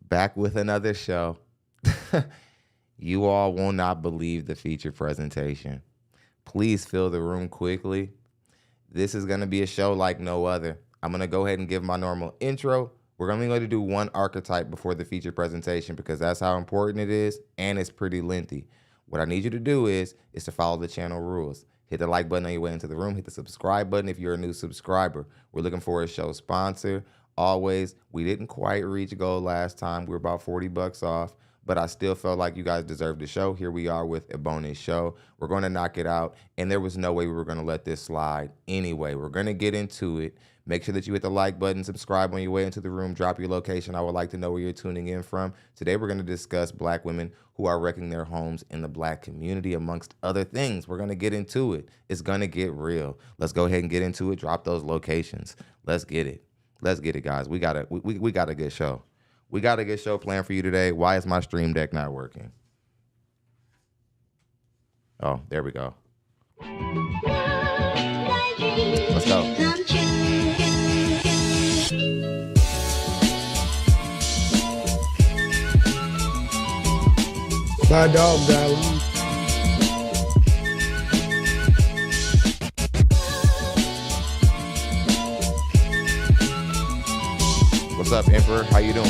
Back with another show. You all will not believe the feature presentation. Please fill the room quickly. This is going to be a show like no other. I'm going to go ahead and give my normal intro. We're only going to do one archetype before the feature presentation because that's how important it is, and it's pretty lengthy. What I need you to do is to follow the channel rules. Hit the like button on your way into the room. Hit the subscribe button if you're a new subscriber. We're looking for a show sponsor. Always, we didn't quite reach goal last time. We were about 40 bucks off, but I still felt like you guys deserved the show. Here we are with a bonus show. We're going to knock it out, and there was no way we were going to let this slide anyway. We're going to get into it. Make sure that you hit the like button, subscribe on your way into the room, drop your location. I would like to know where you're tuning in from. Today, we're going to discuss Black women who are wrecking their homes in the Black community, amongst other things. We're going to get into it. It's going to get real. Let's go ahead and get into it. Drop those locations. Let's get it. Let's get it, guys. We got a good show. We got a good show planned for you today. Why is my stream deck not working? Oh, there we go. Let's go. My dog died long. What's up, Emperor? How you doing?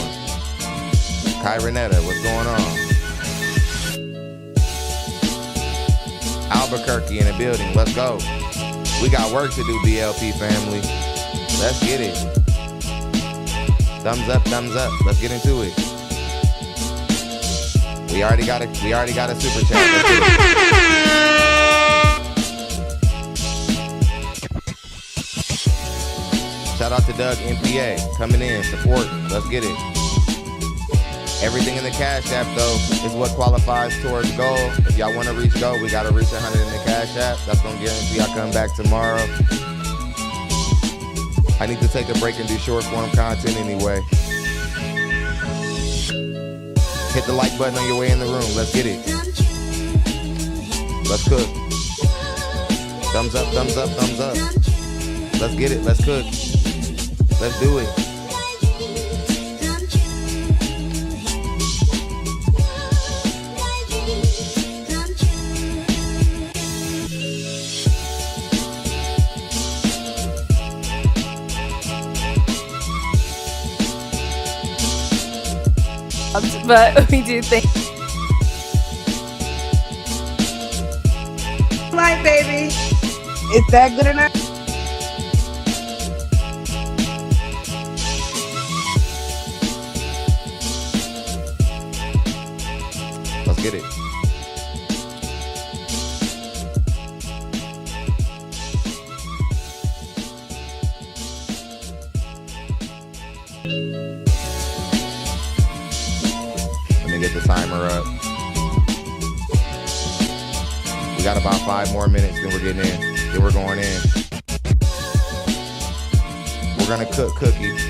Kyronetta, what's going on? Albuquerque in the building. Let's go. We got work to do, BLP family. Let's get it. Thumbs up, thumbs up. Let's get into it. We already got a super chat. Let's get it. Shout out to Doug MPA coming in, supporting. Let's get it. Everything in the Cash App, though, is what qualifies towards goal. If y'all want to reach goal, we got to reach 100 in the Cash App. That's going to guarantee I come back tomorrow. I need to take a break and do short form content anyway. Hit the like button on your way in the room. Let's get it. Let's cook. Thumbs up, thumbs up, thumbs up. Let's get it. Let's cook. Let's do it. But we do think. Like, baby, is that good enough? Let's get it. Let me get the timer up. We got about 5 more minutes, then we're getting in. Then we're going in. We're gonna cook cookies,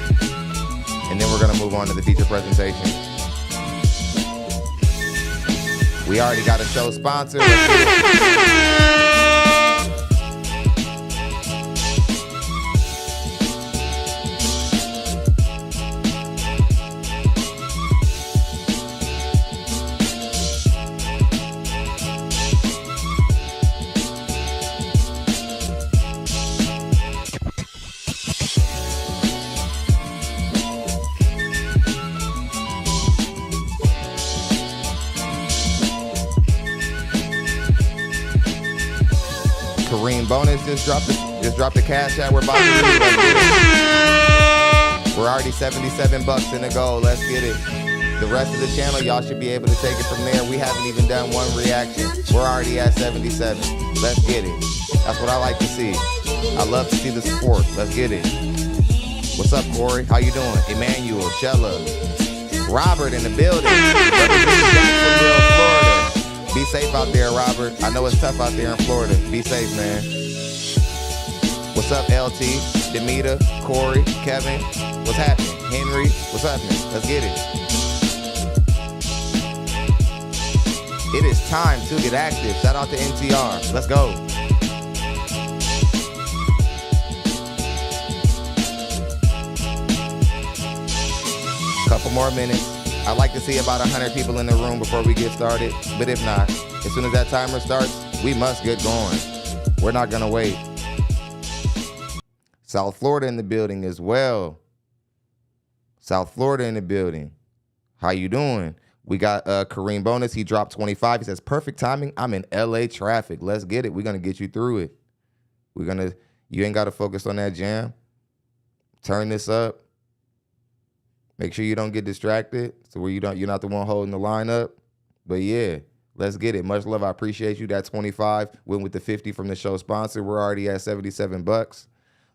and then we're gonna move on to the feature presentation. We already got a show sponsor. Teriim bonus just dropped the Cash App. We're about to do it. We're already 77 bucks in the goal. Let's get it. The rest of the channel, y'all should be able to take it from there. We haven't even done one reaction. We're already at 77. Let's get it. That's what I like to see. I love to see the support. Let's get it. What's up, Corey? How you doing? Emmanuel, Shella, Robert in the building. Jacksonville, Florida. Be safe out there, Robert. I know it's tough out there in Florida. Be safe, man. What's up, LT, Demita, Corey, Kevin? What's happening? Henry, what's happening? Let's get it. It is time to get active. Shout out to NTR. Let's go. Couple more minutes. I like to see about 100 people in the room before we get started. But if not, as soon as that timer starts, we must get going. We're not going to wait. South Florida in the building as well. South Florida in the building. How you doing? We got Kareem Bonus. He dropped 25. He says, perfect timing. I'm in LA traffic. Let's get it. We're going to get you through it. You ain't got to focus on that jam. Turn this up. Make sure you don't get distracted so where you're not the one holding the line up. But yeah, let's get it. Much love. I appreciate you. That 25 went with the 50 from the show sponsor. We're already at $77.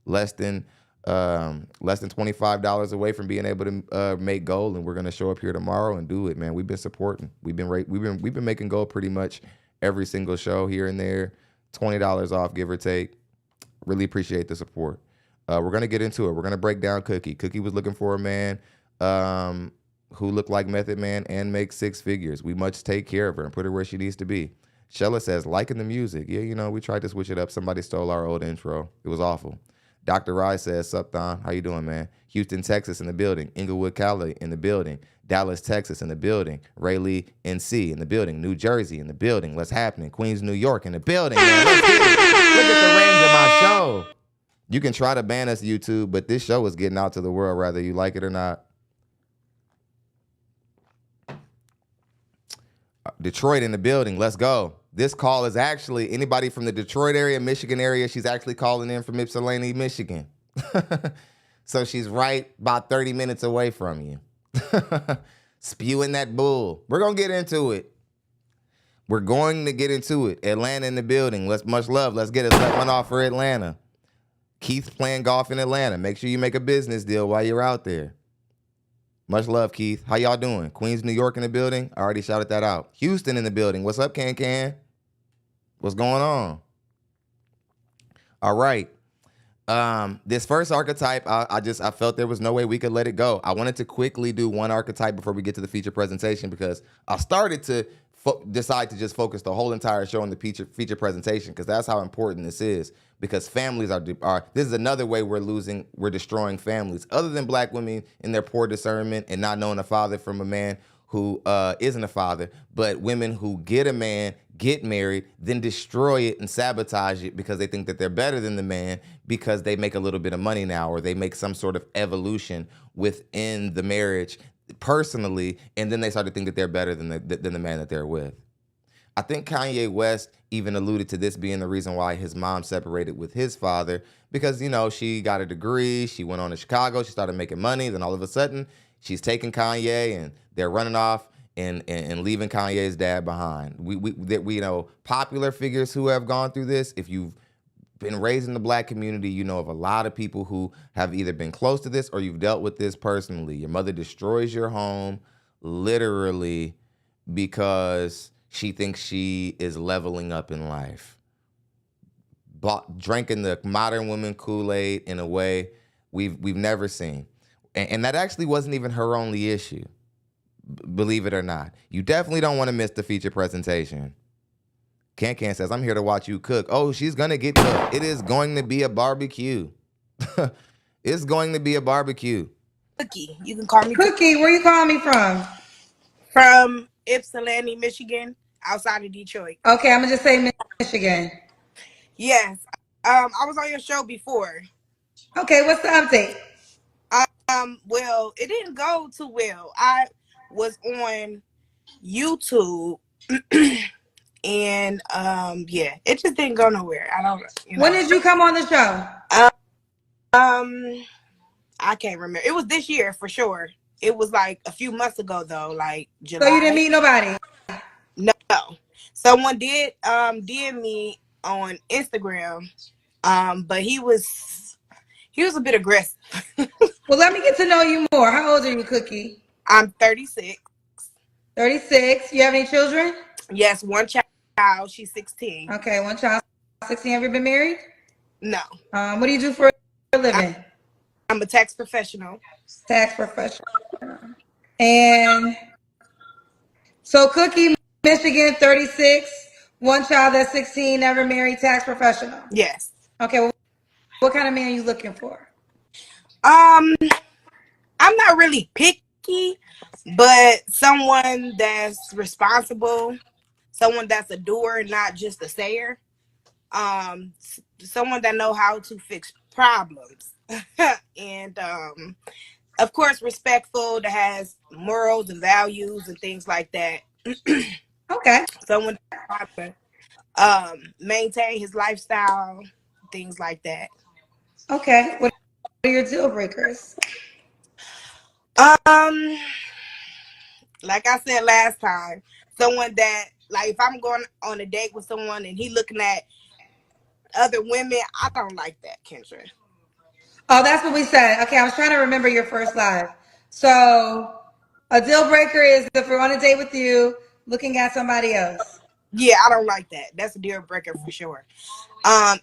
Less than $25 away from being able to make gold, and we're gonna show up here tomorrow and do it, man. We've been supporting. We've been making gold pretty much every single show here and there. $20 off, give or take. Really appreciate the support. We're gonna get into it. We're gonna break down Cookie. Cookie was looking for a man who looked like Method Man and makes six figures. We must take care of her and put her where she needs to be. Shella says, liking the music. Yeah, we tried to switch it up. Somebody stole our old intro. It was awful. Dr. Rye says, sup, Don? How you doing, man? Houston, Texas in the building. Inglewood, Cali in the building. Dallas, Texas in the building. Raleigh, NC in the building. New Jersey in the building. What's happening? Queens, New York in the building, man. Let's get it. Look at the range of my show. You can try to ban us, YouTube, but this show is getting out to the world, whether you like it or not. Detroit in the building. Let's go. This call is actually anybody from the Detroit area, Michigan area. She's actually calling in from Ypsilanti, Michigan. So she's right about 30 minutes away from you. Spewing that bull. We're going to get into it. We're going to get into it. Atlanta in the building. Much love. Let's get us one off for Atlanta. Keith's playing golf in Atlanta. Make sure you make a business deal while you're out there. Much love, Keith. How y'all doing? Queens, New York in the building. I already shouted that out. Houston in the building. What's up, Can? What's going on? All right. This first archetype, I felt there was no way we could let it go. I wanted to quickly do one archetype before we get to the feature presentation because I started to decide to just focus the whole entire show on the feature presentation because that's how important this is. Because families are this is another way we're destroying families. Other than black women in their poor discernment and not knowing a father from a man who isn't a father, but women who get a man, get married, then destroy it and sabotage it because they think that they're better than the man because they make a little bit of money now or they make some sort of evolution within the marriage personally, and then they start to think that they're better than the man that they're with. I think Kanye West even alluded to this being the reason why his mom separated with his father because, she got a degree, she went on to Chicago, she started making money, then all of a sudden she's taking Kanye and they're running off and leaving Kanye's dad behind. We know popular figures who have gone through this. If you've been raised in the black community, you know of a lot of people who have either been close to this or you've dealt with this personally. Your mother destroys your home literally because she thinks she is leveling up in life. Drinking the modern woman Kool-Aid in a way we've never seen. And that actually wasn't even her only issue, believe it or not. You definitely don't want to miss the feature presentation. Can says, I'm here to watch you cook. Oh, she's going to get cooked. It is going to be a barbecue. It's going to be a barbecue. Cookie. You can call me Cookie. Where you calling me from? From Ypsilanti, Michigan, outside of Detroit. Okay, I'm going to just say Michigan. Yes. I was on your show before. Okay, what's the update? Well, it didn't go too well. I was on YouTube and it just didn't go nowhere. I don't When did you come on the show? I can't remember. It was this year for sure. It was like a few months ago though, like July. So you didn't meet nobody? No. Someone did DM me on Instagram. But he was a bit aggressive. Well, let me get to know you more. How old are you, Cookie? I'm 36. 36. You have any children? Yes, one child. She's 16. Okay, one child, 16. Have you been married? No. What do you do for a living? I'm a tax professional. Tax professional. And so Cookie, Michigan, 36. One child that's 16, never married, tax professional. Yes. Okay, well, what kind of man are you looking for? I'm not really picky. picky, but someone that's responsible, someone that's a doer, not just a sayer. Someone that know how to fix problems, and of course, respectful, that has morals and values and things like that. Okay. Someone that maintain his lifestyle, things like that. Okay. What are your deal breakers? Um, like I said last time, someone that, like, if I'm going on a date with someone and he looking at other women, I don't like that, Kendra. Oh, that's what we said. Okay, I was trying to remember your first live. So a deal breaker is if we're on a date with you, looking at somebody else. Yeah, I don't like that. That's a deal breaker for sure.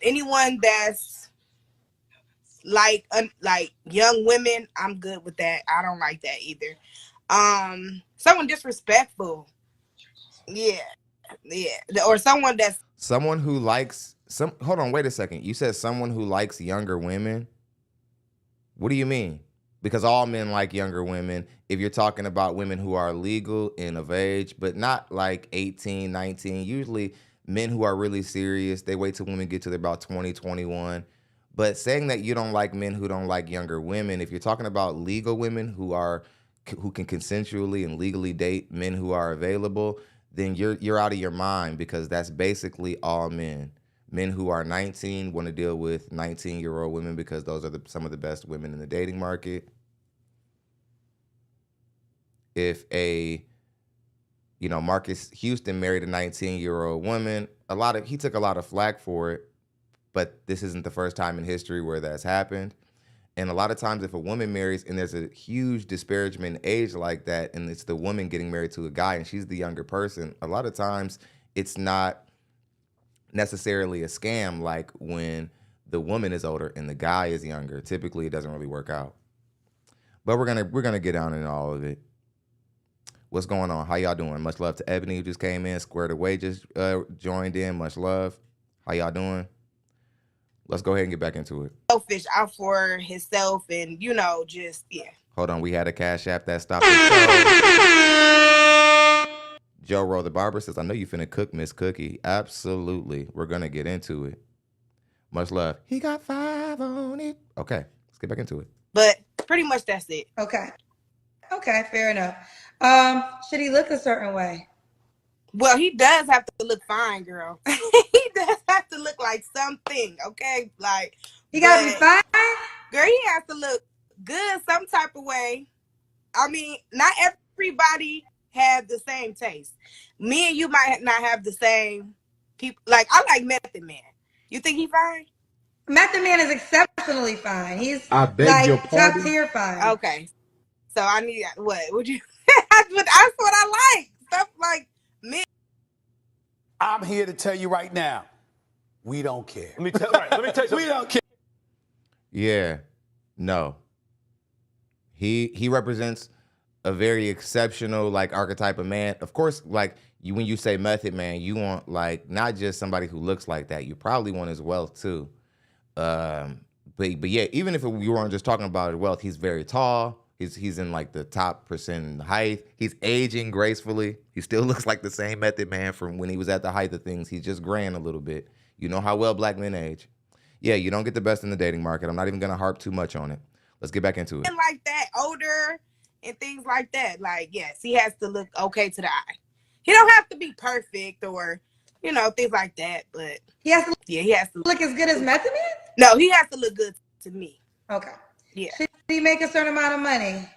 Anyone that's like young women, I'm good with that. I don't like that either. Someone disrespectful. Yeah. Or someone that's Someone who likes some. Hold on, wait a second. You said someone who likes younger women. What do you mean? Because all men like younger women. If you're talking about women who are legal and of age, but not like 18, 19, usually men who are really serious, they wait till women get to about 20, 21. But saying that you don't like men who don't like younger women, if you're talking about legal women who can consensually and legally date men who are available, then you're out of your mind, because that's basically all men. Men who are 19 want to deal with 19-year-old women because those are some of the best women in the dating market. If Marcus Houston married a 19-year-old woman, he took a lot of flack for it, but this isn't the first time in history where that's happened. And a lot of times if a woman marries and there's a huge disparagement in age like that, and it's the woman getting married to a guy and she's the younger person, a lot of times it's not necessarily a scam like when the woman is older and the guy is younger. Typically, it doesn't really work out. But we're gonna get down in all of it. What's going on? How y'all doing? Much love to Ebony, who just came in. Squared Away just joined in. Much love. How y'all doing? Let's go ahead and get back into it. selfish out for himself, and just Hold on, we had a Cash App that stopped the show. Joe Roll the Barber says, I know you finna cook Miss Cookie. Absolutely. We're gonna get into it. Much love. He got 5 on it. Okay, let's get back into it. But pretty much that's it. Okay, fair enough. Should he look a certain way? Well, he does have to look fine, girl. He does have to look like something, okay? Like, he gotta be fine. Girl, he has to look good some type of way. I mean, not everybody have the same taste. Me and you might not have the same people. Like, I like Method Man. You think he fine? Method Man is exceptionally fine. He's I beg like your top pardon? tier fine. Okay. So I need what? Would you? That's what I like. Stuff like me. I'm here to tell you right now, we don't care. Let me tell you something. We don't care. Yeah. No. He represents a very exceptional like archetype of man. Of course, like when you say Method Man, you want like not just somebody who looks like that. You probably want his wealth too. But yeah, even if you weren't just talking about his wealth, he's very tall. He's in like the top percent in height. He's aging gracefully. He still looks like the same Method Man from when he was at the height of things. He's just graying a little bit. You know how well black men age. Yeah, you don't get the best in the dating market. I'm not even gonna harp too much on it. Let's get back into it. And like that, older and things like that. Like, yes, he has to look okay to the eye. He don't have to be perfect or, things like that. But he has to look as good as Method Man? No, he has to look good to me. Okay. Yeah. Should he make a certain amount of money?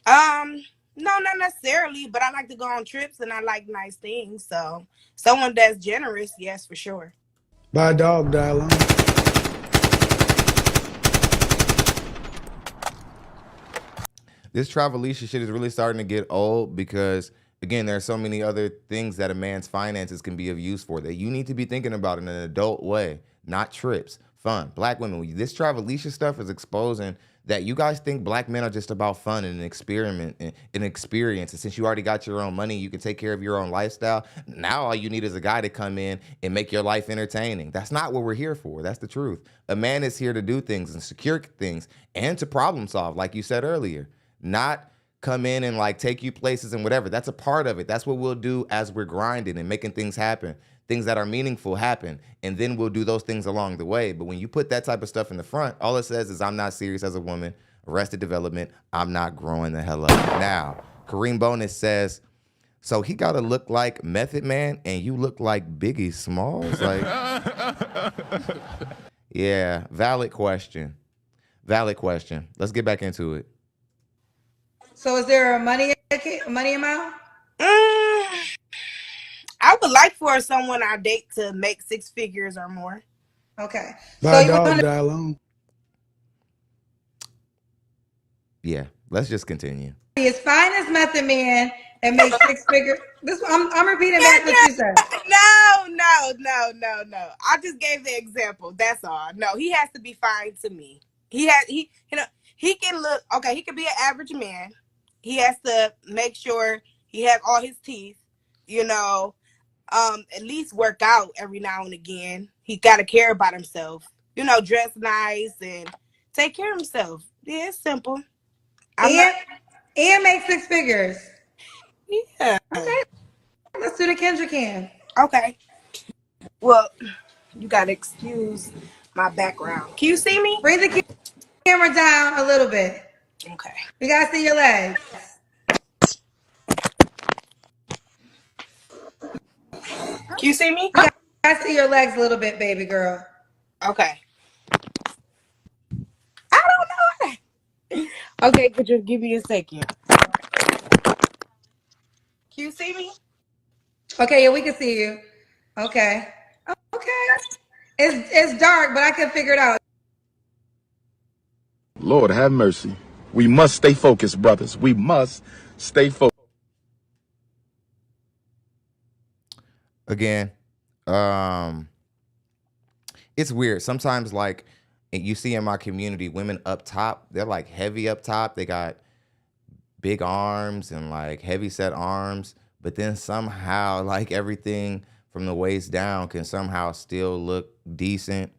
No, not necessarily, but I like to go on trips and I like nice things. So someone that's generous, yes, for sure. Buy a dog, die alone. This Travelicia shit is really starting to get old because, again, there are so many other things that a man's finances can be of use for that you need to be thinking about in an adult way, not trips, fun. Black women, this Travelicia stuff is exposing that you guys think black men are just about fun and an experiment and an experience. And since you already got your own money, you can take care of your own lifestyle. Now all you need is a guy to come in and make your life entertaining. That's not what we're here for. That's the truth. A man is here to do things and secure things and to problem solve, like you said earlier. Not come in and like take you places and whatever. That's a part of it. That's what we'll do as we're grinding and making things happen. Things that are meaningful happen. And then we'll do those things along the way. But when you put that type of stuff in the front, all it says is I'm not serious as a woman. Arrested development. I'm not growing the hell up. Now, Kareem Bonus says, so he got to look like Method Man and you look like Biggie Smalls? Like, yeah, valid question. Valid question. Let's get back into it. So is there a money amount? I would like for someone I date to make 6 figures or more. Okay. Buy So a dog, die alone. Yeah, let's just continue. be as fine as Method Man and make 6 figures. This I'm repeating back what you said. No. I just gave the example. That's all. No, he has to be fine to me. He can look okay. He can be an average man. He has to make sure he has all his teeth. At least work out every now and again. He got to care about himself. Dress nice and take care of himself. Yeah, it's simple. And make 6 figures. Yeah. Okay. Let's do the Kendrick can. Okay. Well, you gotta excuse my background. Can you see me? Bring the camera down a little bit. Okay. We gotta see your legs. Can you see me? We gotta see your legs a little bit, baby girl. Okay. I don't know. Okay, could you give me a second? Can you see me? Okay, yeah, we can see you. Okay. Okay. It's dark, but I can figure it out. Lord have mercy. We must stay focused, brothers. We must stay focused. Again, it's weird. Sometimes, like, you see in my community, women up top, they're like heavy up top. They got big arms and like heavy set arms, but then somehow like everything from the waist down can somehow still look decent.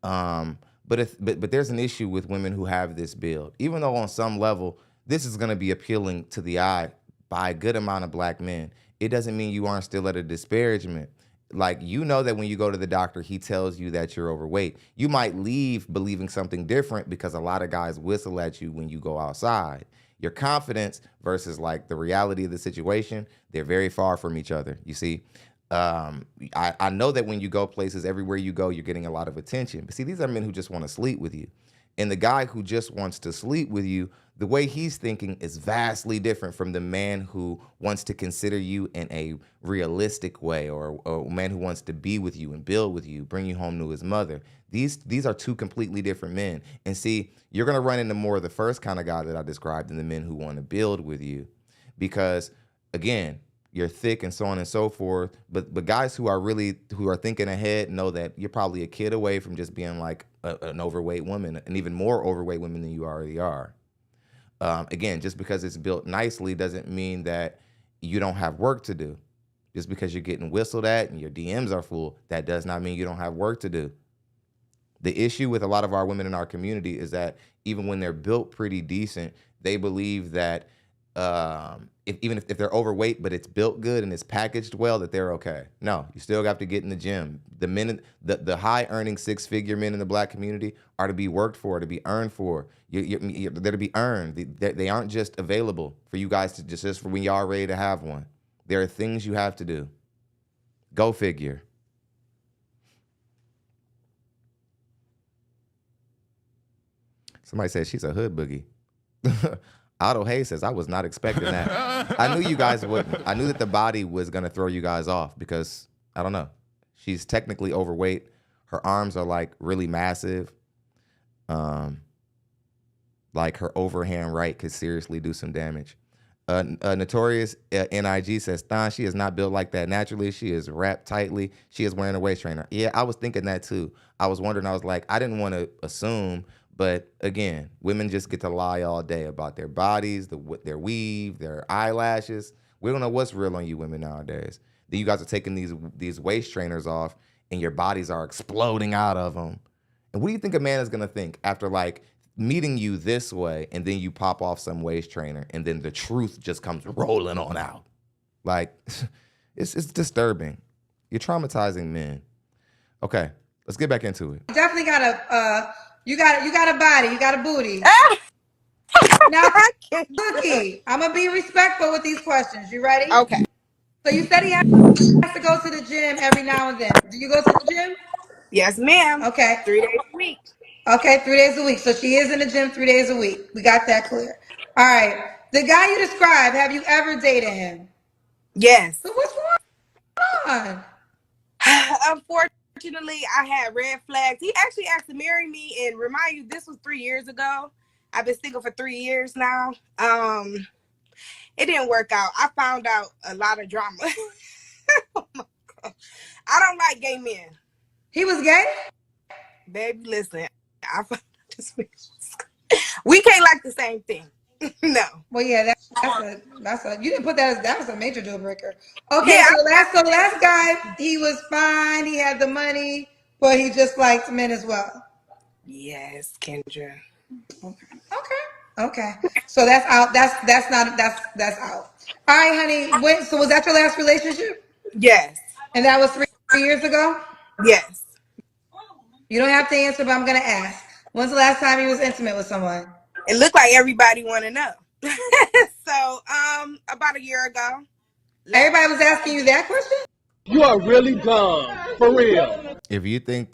But there's an issue with women who have this build. Even though on some level, this is going to be appealing to the eye by a good amount of black men, it doesn't mean you aren't still at a disparagement. Like, that when you go to the doctor, he tells you that you're overweight. You might leave believing something different because a lot of guys whistle at you when you go outside. Your confidence versus like the reality of the situation, they're very far from each other. You see, I know that when you go places, everywhere you go, you're getting a lot of attention. But see, these are men who just want to sleep with you. And the guy who just wants to sleep with you, the way he's thinking is vastly different from the man who wants to consider you in a realistic way, or a man who wants to be with you and build with you, bring you home to his mother. These are two completely different men. And see, you're going to run into more of the first kind of guy that I described in the men who want to build with you. Because, again, you're thick and so on and so forth. But guys who are thinking ahead know that you're probably a kid away from just being like an overweight woman, and even more overweight women than you already are. Again, just because it's built nicely doesn't mean that you don't have work to do. Just because you're getting whistled at and your DMs are full, that does not mean you don't have work to do. The issue with a lot of our women in our community is that even when they're built pretty decent, they believe that if they're overweight, but it's built good and it's packaged well, that they're okay. No, you still have to get in the gym. The high earning 6-figure men in the black community are to be worked for, to be earned for. They're to be earned. They aren't just available for you guys to just for when y'all ready to have one. There are things you have to do. Go figure. Somebody says she's a hood boogie. Otto Hayes says, I was not expecting that. I knew you guys wouldn't. I knew that the body was going to throw you guys off because, I don't know, she's technically overweight. Her arms are like really massive. Like her overhand right could seriously do some damage. Notorious NIG says, Thon, she is not built like that naturally. She is wrapped tightly. She is wearing a waist trainer. Yeah, I was thinking that too. I was wondering, I was like, I didn't want to assume. But again, women just get to lie all day about their bodies, their weave, their eyelashes. We don't know what's real on you women nowadays. Then you guys are taking these waist trainers off and your bodies are exploding out of them. And what do you think a man is going to think after like meeting you this way, and then you pop off some waist trainer, and then the truth just comes rolling on out. Like, it's disturbing. You're traumatizing men. Okay, let's get back into it. You definitely got a you got a body, you got a booty. Now, Cookie, I'm gonna be respectful with these questions. You ready? Okay. So you said he has to go to the gym every now and then. Do you go to the gym? Yes, ma'am. Okay. 3 days a week. Okay, 3 days a week. So she is in the gym 3 days a week. We got that clear. All right. The guy you described, have you ever dated him? Yes. So what's going on? Unfortunately, I had red flags. He actually asked to marry me, and remind you, this was 3 years ago. I've been single for 3 years now. It didn't work out. I found out a lot of drama. Oh my God. I don't like gay men. He was gay? Baby, listen. I found out this man was- we can't like the same thing. No. Well, yeah, that's a you didn't put that as that was a major deal breaker. Okay, Yeah, so the last guy, he was fine, he had the money, but he just liked men as well. yes, Kendra. Okay. So that's out. That's out. All right, honey. So was that your last relationship? Yes. And that was 3 years ago? Yes. You don't have to answer, but I'm gonna ask. When's the last time you was intimate with someone? It looked like everybody want to know. So, about a year ago. Everybody was asking you that question? You are really dumb, for real. If you think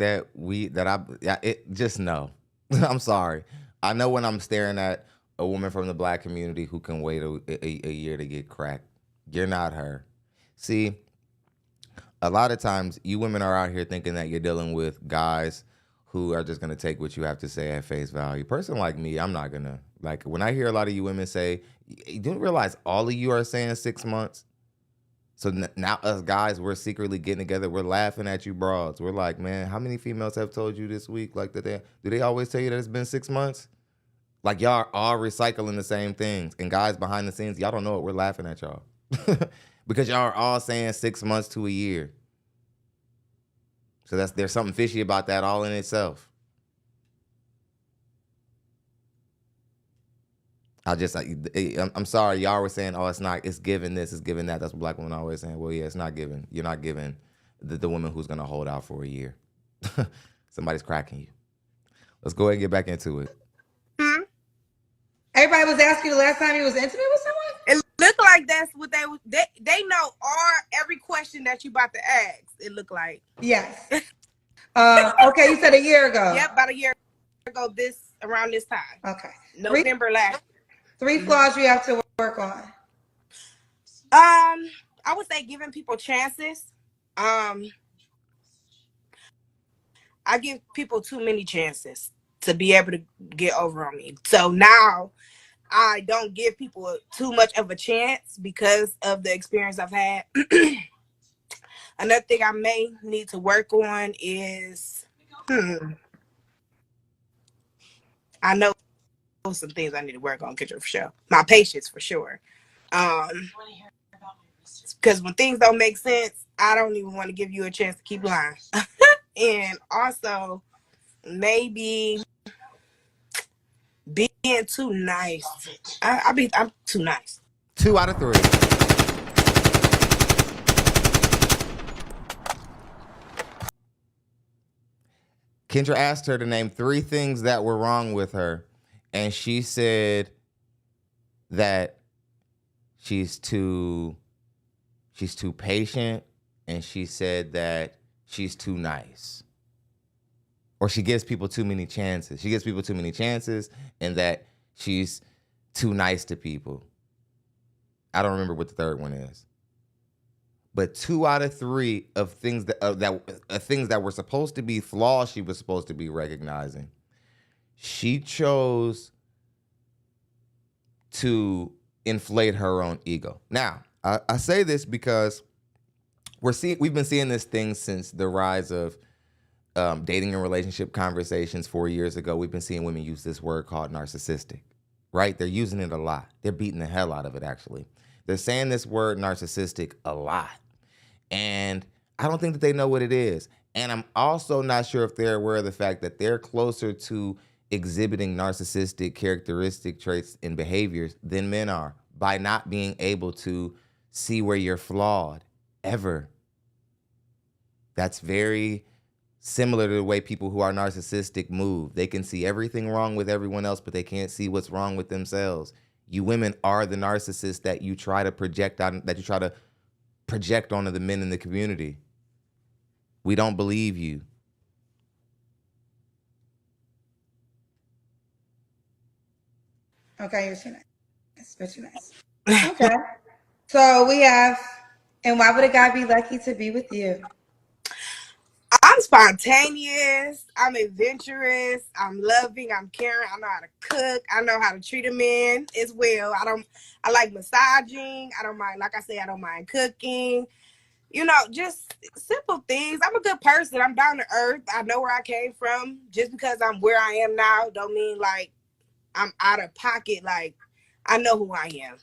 just no. I'm sorry. I know when I'm staring at a woman from the black community who can wait a year to get cracked. You're not her. See, a lot of times you women are out here thinking that you're dealing with guys who are just going to take what you have to say at face value. Person like me, I'm not going to. Like, when I hear a lot of you women say, you don't realize all of you are saying 6 months? So now us guys, we're secretly getting together. We're laughing at you broads. We're like, man, how many females have told you this week? Like, do they always tell you that it's been 6 months? Like, y'all are all recycling the same things. And guys behind the scenes, y'all don't know it. We're laughing at y'all. Because y'all are all saying 6 months to a year. So there's something fishy about that all in itself. I'm sorry, y'all were saying, oh, it's giving this, it's giving that. That's what black women are always saying. Well, yeah, it's not giving. You're not giving the woman who's going to hold out for a year. Somebody's cracking you. Let's go ahead and get back into it. Everybody was asking you the last time you was intimate with someone? It looked like that's what they know every question that you about to ask. It looked like. Yes. Okay, you said a year ago. Yep, about a year ago, around this time. Okay. November last. 3 flaws you have to work on. I would say giving people chances. I give people too many chances to be able to get over on me. So now I don't give people too much of a chance because of the experience I've had. Another thing I may need to work on is, I know some things I need to work on, Kendra, for sure. My patience, for sure. Because when things don't make sense, I don't even want to give you a chance to keep lying. And also, maybe being too nice. I'm too nice. 2 out of 3. Kendra asked her to name 3 things that were wrong with her, and she said that she's too patient, and she said that she's too nice. Or she gives people too many chances. She gives people too many chances, and that she's too nice to people. I don't remember what the third one is. But 2 out of 3 of things things that were supposed to be flaws she was supposed to be recognizing, she chose to inflate her own ego. Now, I say this because we've been seeing this thing since the rise of dating and relationship conversations 4 years ago. We've been seeing women use this word called narcissistic, right? They're using it a lot. They're beating the hell out of it, actually. They're saying this word narcissistic a lot. And I don't think that they know what it is. And I'm also not sure if they're aware of the fact that they're closer to exhibiting narcissistic characteristic traits and behaviors than men are by not being able to see where you're flawed ever. That's very similar to the way people who are narcissistic move. They can see everything wrong with everyone else, but they can't see what's wrong with themselves. You women are the narcissists that you try to project out, that you try to project onto the men in the community. We don't believe you. Okay, you're too nice. That's too nice. Okay. So we have, and why would a guy be lucky to be with you? I'm spontaneous. I'm adventurous. I'm loving. I'm caring. I know how to cook. I know how to treat a man as well. I like massaging. I don't mind. Like I said, I don't mind cooking. You know, just simple things. I'm a good person. I'm down to earth. I know where I came from. Just because I'm where I am now, don't mean like I'm out of pocket. Like, I know who I am.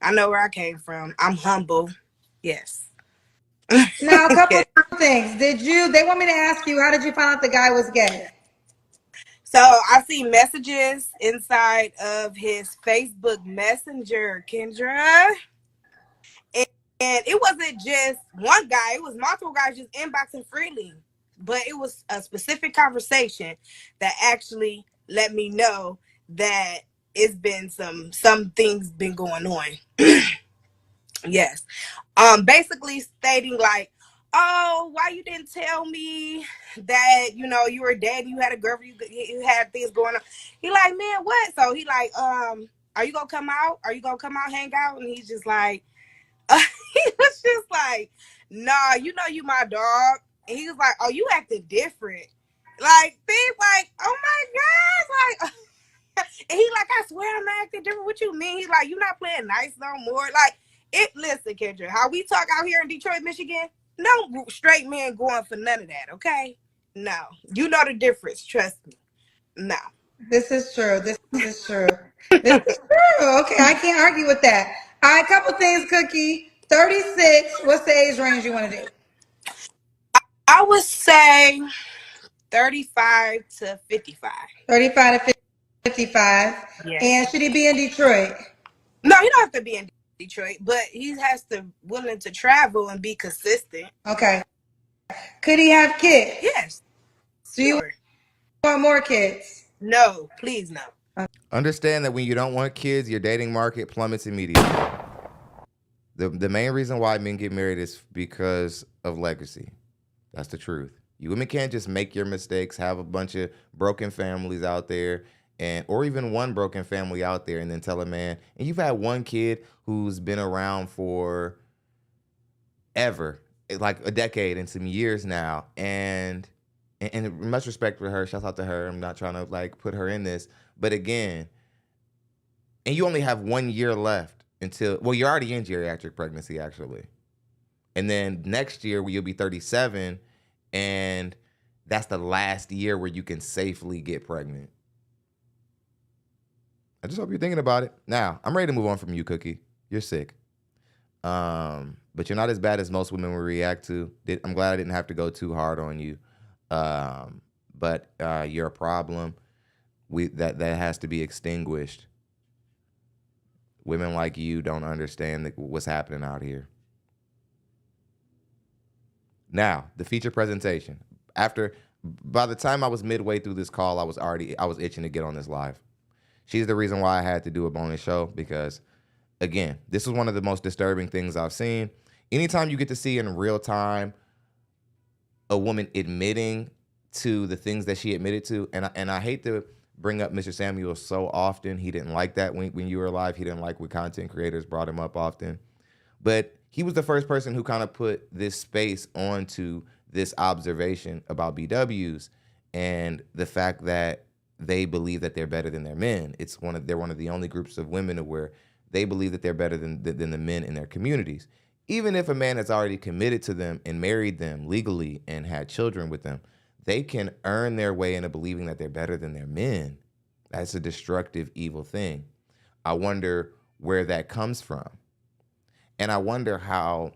I know where I came from. I'm humble. Yes. Now, a couple Yes. of things. They want me to ask you, how did you find out the guy was gay? So I see messages inside of his Facebook Messenger, Kendra. And it wasn't just one guy, it was multiple guys just inboxing freely. But it was a specific conversation that actually let me know that it's been some things been going on. Yes. Basically stating like, oh, why you didn't tell me that, you know, you were dead, you had a girlfriend, you had things going on. He like, man, what? So he like, are you gonna come out? Are you gonna come out, hang out? And he's just like, he was just like, nah, you know you my dog. And he was like, oh, you acting different. Like, things like, oh my gosh, like, and he like, I swear I'm not acting different. What you mean? He's like, you not playing nice no more. Like, listen, Kendra, how we talk out here in Detroit, Michigan, no straight men going for none of that, okay? No. You know the difference, trust me. No. This is true. This is true. This is true. Okay, I can't argue with that. All right, couple things, Cookie. 36, what's the age range you want to do? I would say 35 to 55. 35 to 55. Yeah. And should he be in Detroit? No, he don't have to be in Detroit, but he has to willing to travel and be consistent. Okay. Could he have kids? Yes. Do you want more kids? No, please no. Understand that when you don't want kids, your dating market plummets immediately. The main reason why men get married is because of legacy. That's the truth. You women can't just make your mistakes, have a bunch of broken families out there, or even one broken family out there, and then tell a man, and you've had one kid who's been around for ever, like a decade and some years now, and much respect for her. Shout out to her. I'm not trying to like put her in this, but again, and you only have 1 year left until, well, you're already in geriatric pregnancy actually, and then next year you'll be 37, and that's the last year where you can safely get pregnant. I just hope you're thinking about it. Now, I'm ready to move on from you, Cookie. You're sick. But you're not as bad as most women will react to. I'm glad I didn't have to go too hard on you. But you're a problem. That has to be extinguished. Women like you don't understand what's happening out here. Now, the feature presentation. By the time I was midway through this call, I was itching to get on this live. She's the reason why I had to do a bonus show, because, again, this is one of the most disturbing things I've seen. Anytime you get to see in real time a woman admitting to the things that she admitted to, and I hate to bring up Mr. Samuel so often. He didn't like that when you were alive. He didn't like when content creators brought him up often. But he was the first person who kind of put this space onto this observation about BWs and the fact that they believe that they're better than their men. They're one of the only groups of women where they believe that they're better than the men in their communities. Even if a man has already committed to them and married them legally and had children with them, they can earn their way into believing that they're better than their men. That's a destructive, evil thing. I wonder where that comes from. And I wonder why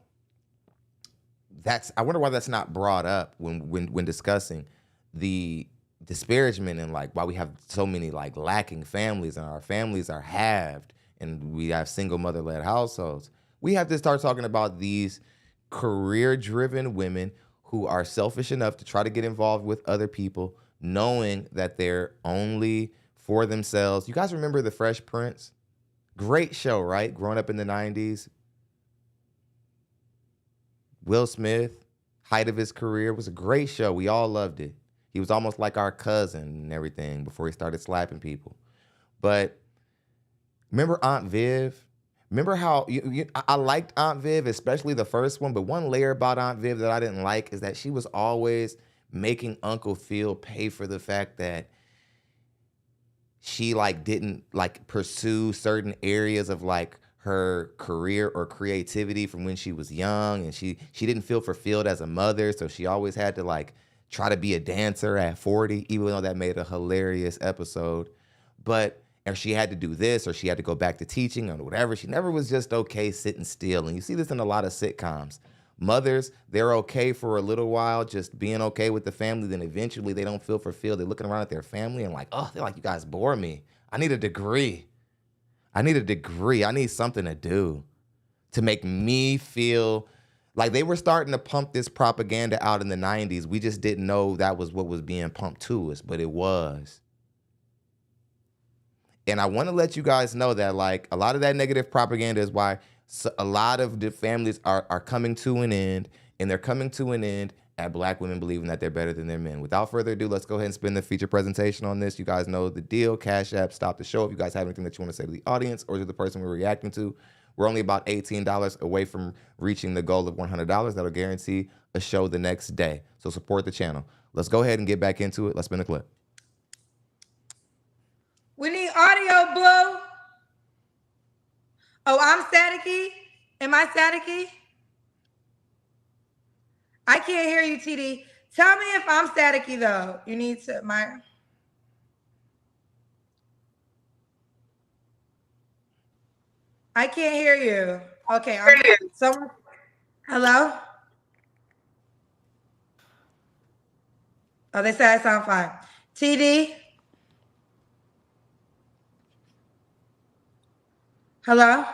that's not brought up when discussing the disparagement and like why we have so many like lacking families and our families are halved and we have single mother-led households. We have to start talking about these career-driven women who are selfish enough to try to get involved with other people, knowing that they're only for themselves. You guys remember The Fresh Prince? Great show, right? Growing up in the 90s. Will Smith, height of his career, was a great show. We all loved it. He was almost like our cousin and everything before he started slapping people. But remember Aunt Viv? Remember how I liked Aunt Viv, especially the first one, but one layer about Aunt Viv that I didn't like is that she was always making Uncle Phil pay for the fact that she like didn't like pursue certain areas of like her career or creativity from when she was young, and she didn't feel fulfilled as a mother, so she always had to like try to be a dancer at 40, even though that made a hilarious episode. But or she had to do this, or she had to go back to teaching, or whatever. She never was just okay sitting still. And you see this in a lot of sitcoms. Mothers, they're okay for a little while, just being okay with the family. Then eventually they don't feel fulfilled. They're looking around at their family and like, oh, they're like, you guys bore me. I need a degree. I need something to do to make me feel like they were starting to pump this propaganda out in the 90s. We just didn't know that was what was being pumped to us, but it was. And I want to let you guys know that like a lot of that negative propaganda is why a lot of the families are coming to an end, and they're coming to an end at Black women believing that they're better than their men. Without further ado, let's go ahead and spin the feature presentation on this. You guys know the deal. Cash App, stop the show. If you guys have anything that you want to say to the audience or to the person we're reacting to, we're only about $18 away from reaching the goal of $100. That'll guarantee a show the next day. So support the channel. Let's go ahead and get back into it. Let's spin the clip. We need audio, Blue. Oh, I'm staticky. Am I staticky? I can't hear you, TD. Tell me if I'm staticky, though. You need to, I can't hear you. Okay. Someone, hello? Oh, they said I sound fine. TD? Hello?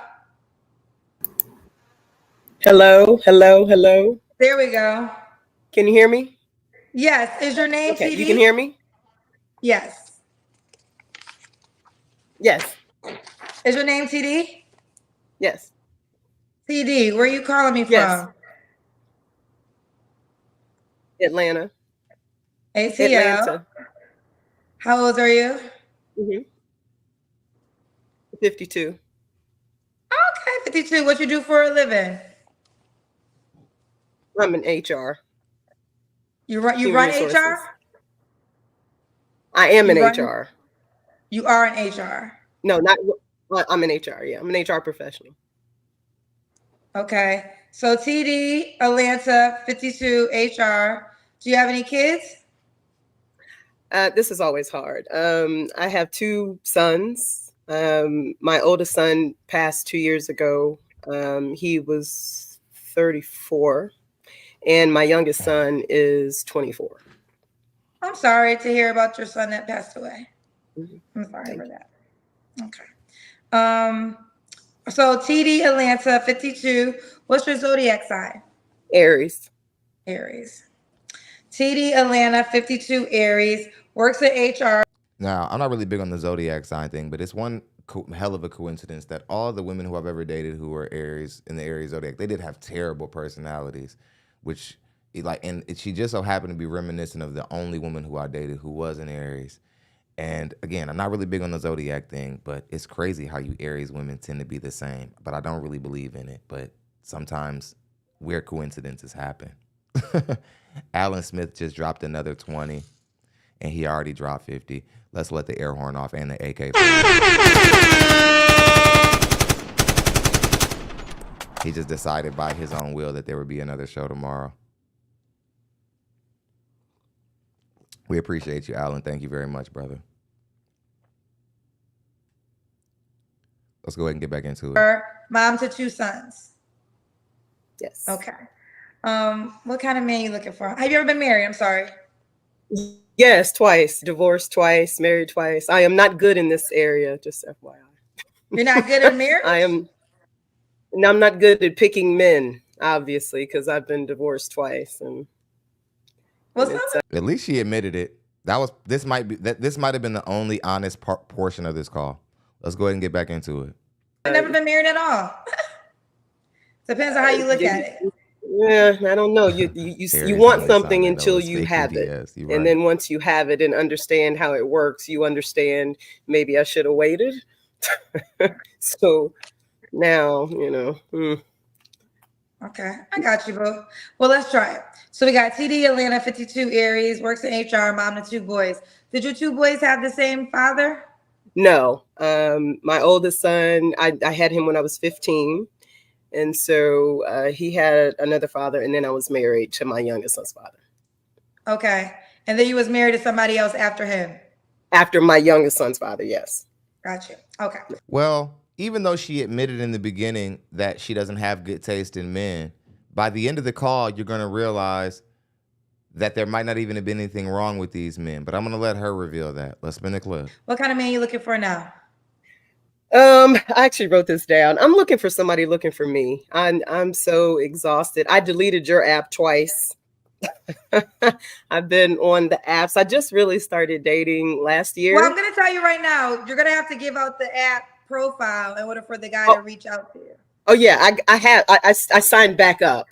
Hello, hello, hello. There we go. Can you hear me? Yes. Is your name okay, TD? You can hear me? Yes. Yes. Is your name TD? Yes. TD, where are you calling me from? Atlanta. ATL. Atlanta. How old are you? 52. Okay, 52. What you do for a living? I'm in HR. You run HR? I am in HR. You are in HR? No, I'm in HR. Yeah, I'm an HR professional. Okay. So TD, Atlanta, 52, HR. Do you have any kids? This is always hard. I have 2 sons. My oldest son passed 2 years ago. He was 34. And my youngest son is 24. I'm sorry to hear about your son that passed away. I'm sorry for that. Okay. So TD Atlanta, 52. What's your zodiac sign? Aries. Aries. TD Atlanta, 52, Aries. Works at HR. Now, I'm not really big on the zodiac sign thing, but it's one hell of a coincidence that all the women who I've ever dated who were Aries in the Aries zodiac, they did have terrible personalities. Which, and she just so happened to be reminiscent of the only woman who I dated who was an Aries. And again, I'm not really big on the zodiac thing, but it's crazy how you Aries women tend to be the same. But I don't really believe in it. But sometimes weird coincidences happen. Alan Smith just dropped another 20, and he already dropped 50. Let's let the air horn off and the AK. He just decided by his own will that there would be another show tomorrow. We appreciate you, Alan. Thank you very much, brother. Let's go ahead and get back into it. Mom to 2 sons. Yes. Okay. What kind of man are you looking for? Have you ever been married? I'm sorry. Yes, twice. Divorced twice, married twice. I am not good in this area, just FYI. You're not good at marriage? I'm not good at picking men, obviously, because I've been divorced twice. And at least she admitted it. This might have been the only honest portion of this call. Let's go ahead and get back into it. I've never been married at all. Depends on how you look at it. Yeah, I don't know. You want something until you have it. And then once you have it and understand how it works, you understand maybe I should have waited. So now, Okay, I got you, boo. Well, let's try it. So we got TD, Atlanta, 52, Aries, works in HR, mom to 2 boys. Did your 2 boys have the same father? No. My oldest son, I had him when I was 15. And so he had another father, and then I was married to my youngest son's father. Okay. And then you was married to somebody else after him? After my youngest son's father, yes. Gotcha. Okay. Well, even though she admitted in the beginning that she doesn't have good taste in men, by the end of the call, you're going to realize that there might not even have been anything wrong with these men. But I'm going to let her reveal that. Let's spin the clip. What kind of man you looking for now? I actually wrote this down. I'm looking for somebody looking for me. I'm so exhausted. I deleted your app twice. I've been on the apps. I just really started dating last year. Well, I'm going to tell you right now, you're going to have to give out the app profile in order for the guy to reach out to you. Oh yeah, I signed back up.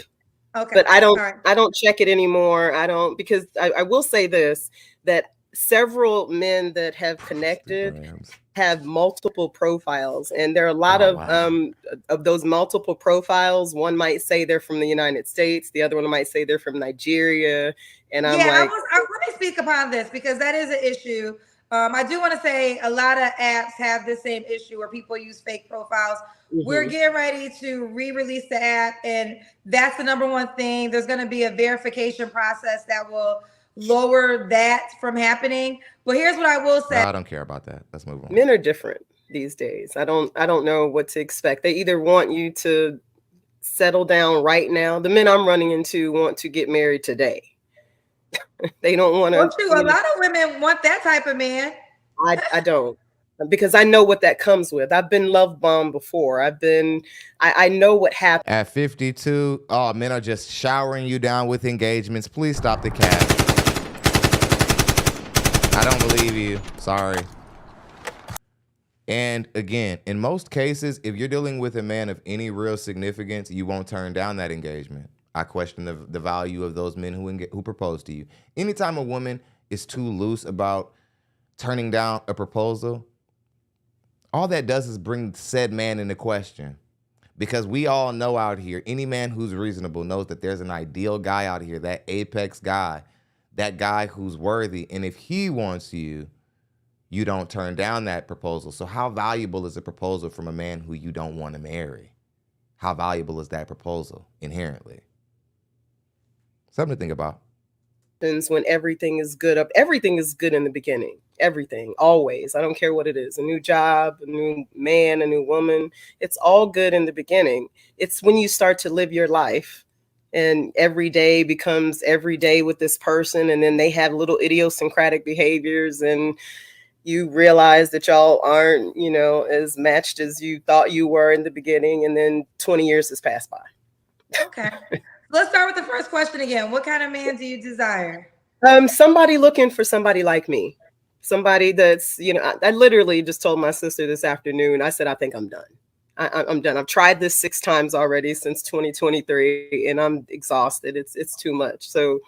Okay. But I don't check it anymore. I don't, because I will say this, that several men that have connected have multiple profiles, and there are a lot of those multiple profiles. One might say they're from the United States, the other one might say they're from Nigeria, and I'm like, let me speak upon this because that is an issue. I do want to say a lot of apps have the same issue where people use fake profiles. We're getting ready to re-release the app, and that's the number one thing. There's going to be a verification process that will lower that from happening. But here's what I will say. I don't care about that. Let's move on. Men are different these days. I don't know what to expect. They either want you to settle down right now. The men I'm running into want to get married today. They don't want to. A lot of women want that type of man. I don't, because I know what that comes with. I've been love bombed before. I know what happened. At 52, men are just showering you down with engagements. Please stop the cat. I don't believe you. Sorry. And again, in most cases, if you're dealing with a man of any real significance, you won't turn down that engagement. I question the value of those men who propose to you. Anytime a woman is too loose about turning down a proposal, all that does is bring said man into question. Because we all know out here, any man who's reasonable knows that there's an ideal guy out here, that apex guy, that guy who's worthy. And if he wants you, you don't turn down that proposal. So how valuable is a proposal from a man who you don't want to marry? How valuable is that proposal inherently? Something to think about. When everything is good everything is good in the beginning. Everything, always. I don't care what it is. A new job, a new man, a new woman. It's all good in the beginning. It's when you start to live your life and every day becomes every day with this person, and then they have little idiosyncratic behaviors, and you realize that y'all aren't, as matched as you thought you were in the beginning, and then 20 years has passed by. Okay. Let's start with the first question again. What kind of man do you desire? Somebody looking for somebody like me. Somebody that's, I literally just told my sister this afternoon, I said, I think I'm done. I'm done. I've tried this 6 times already since 2023, and I'm exhausted. It's too much. So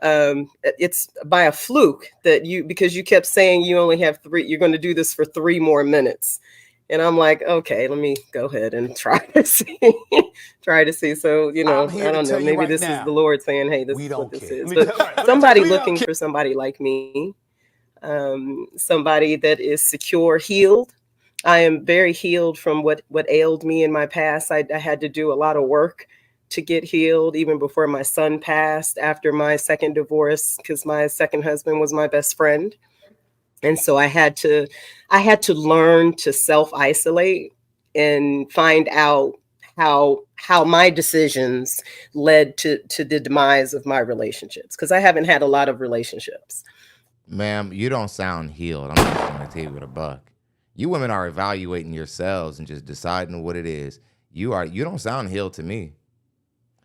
it's by a fluke that because you kept saying you only have 3, you're going to do this for 3 more minutes. And I'm like, okay, let me go ahead and try to see. So, I don't know. Maybe this is the Lord saying, hey, this is what this is. But somebody looking for somebody like me, somebody that is secure, healed. I am very healed from what ailed me in my past. I had to do a lot of work to get healed, even before my son passed, after my second divorce, because my second husband was my best friend. And so I had to learn to self-isolate and find out how my decisions led to the demise of my relationships, because I haven't had a lot of relationships. Ma'am, you don't sound healed. I'm just going to tell you with a buck. You women are evaluating yourselves and just deciding what it is. You don't sound healed to me.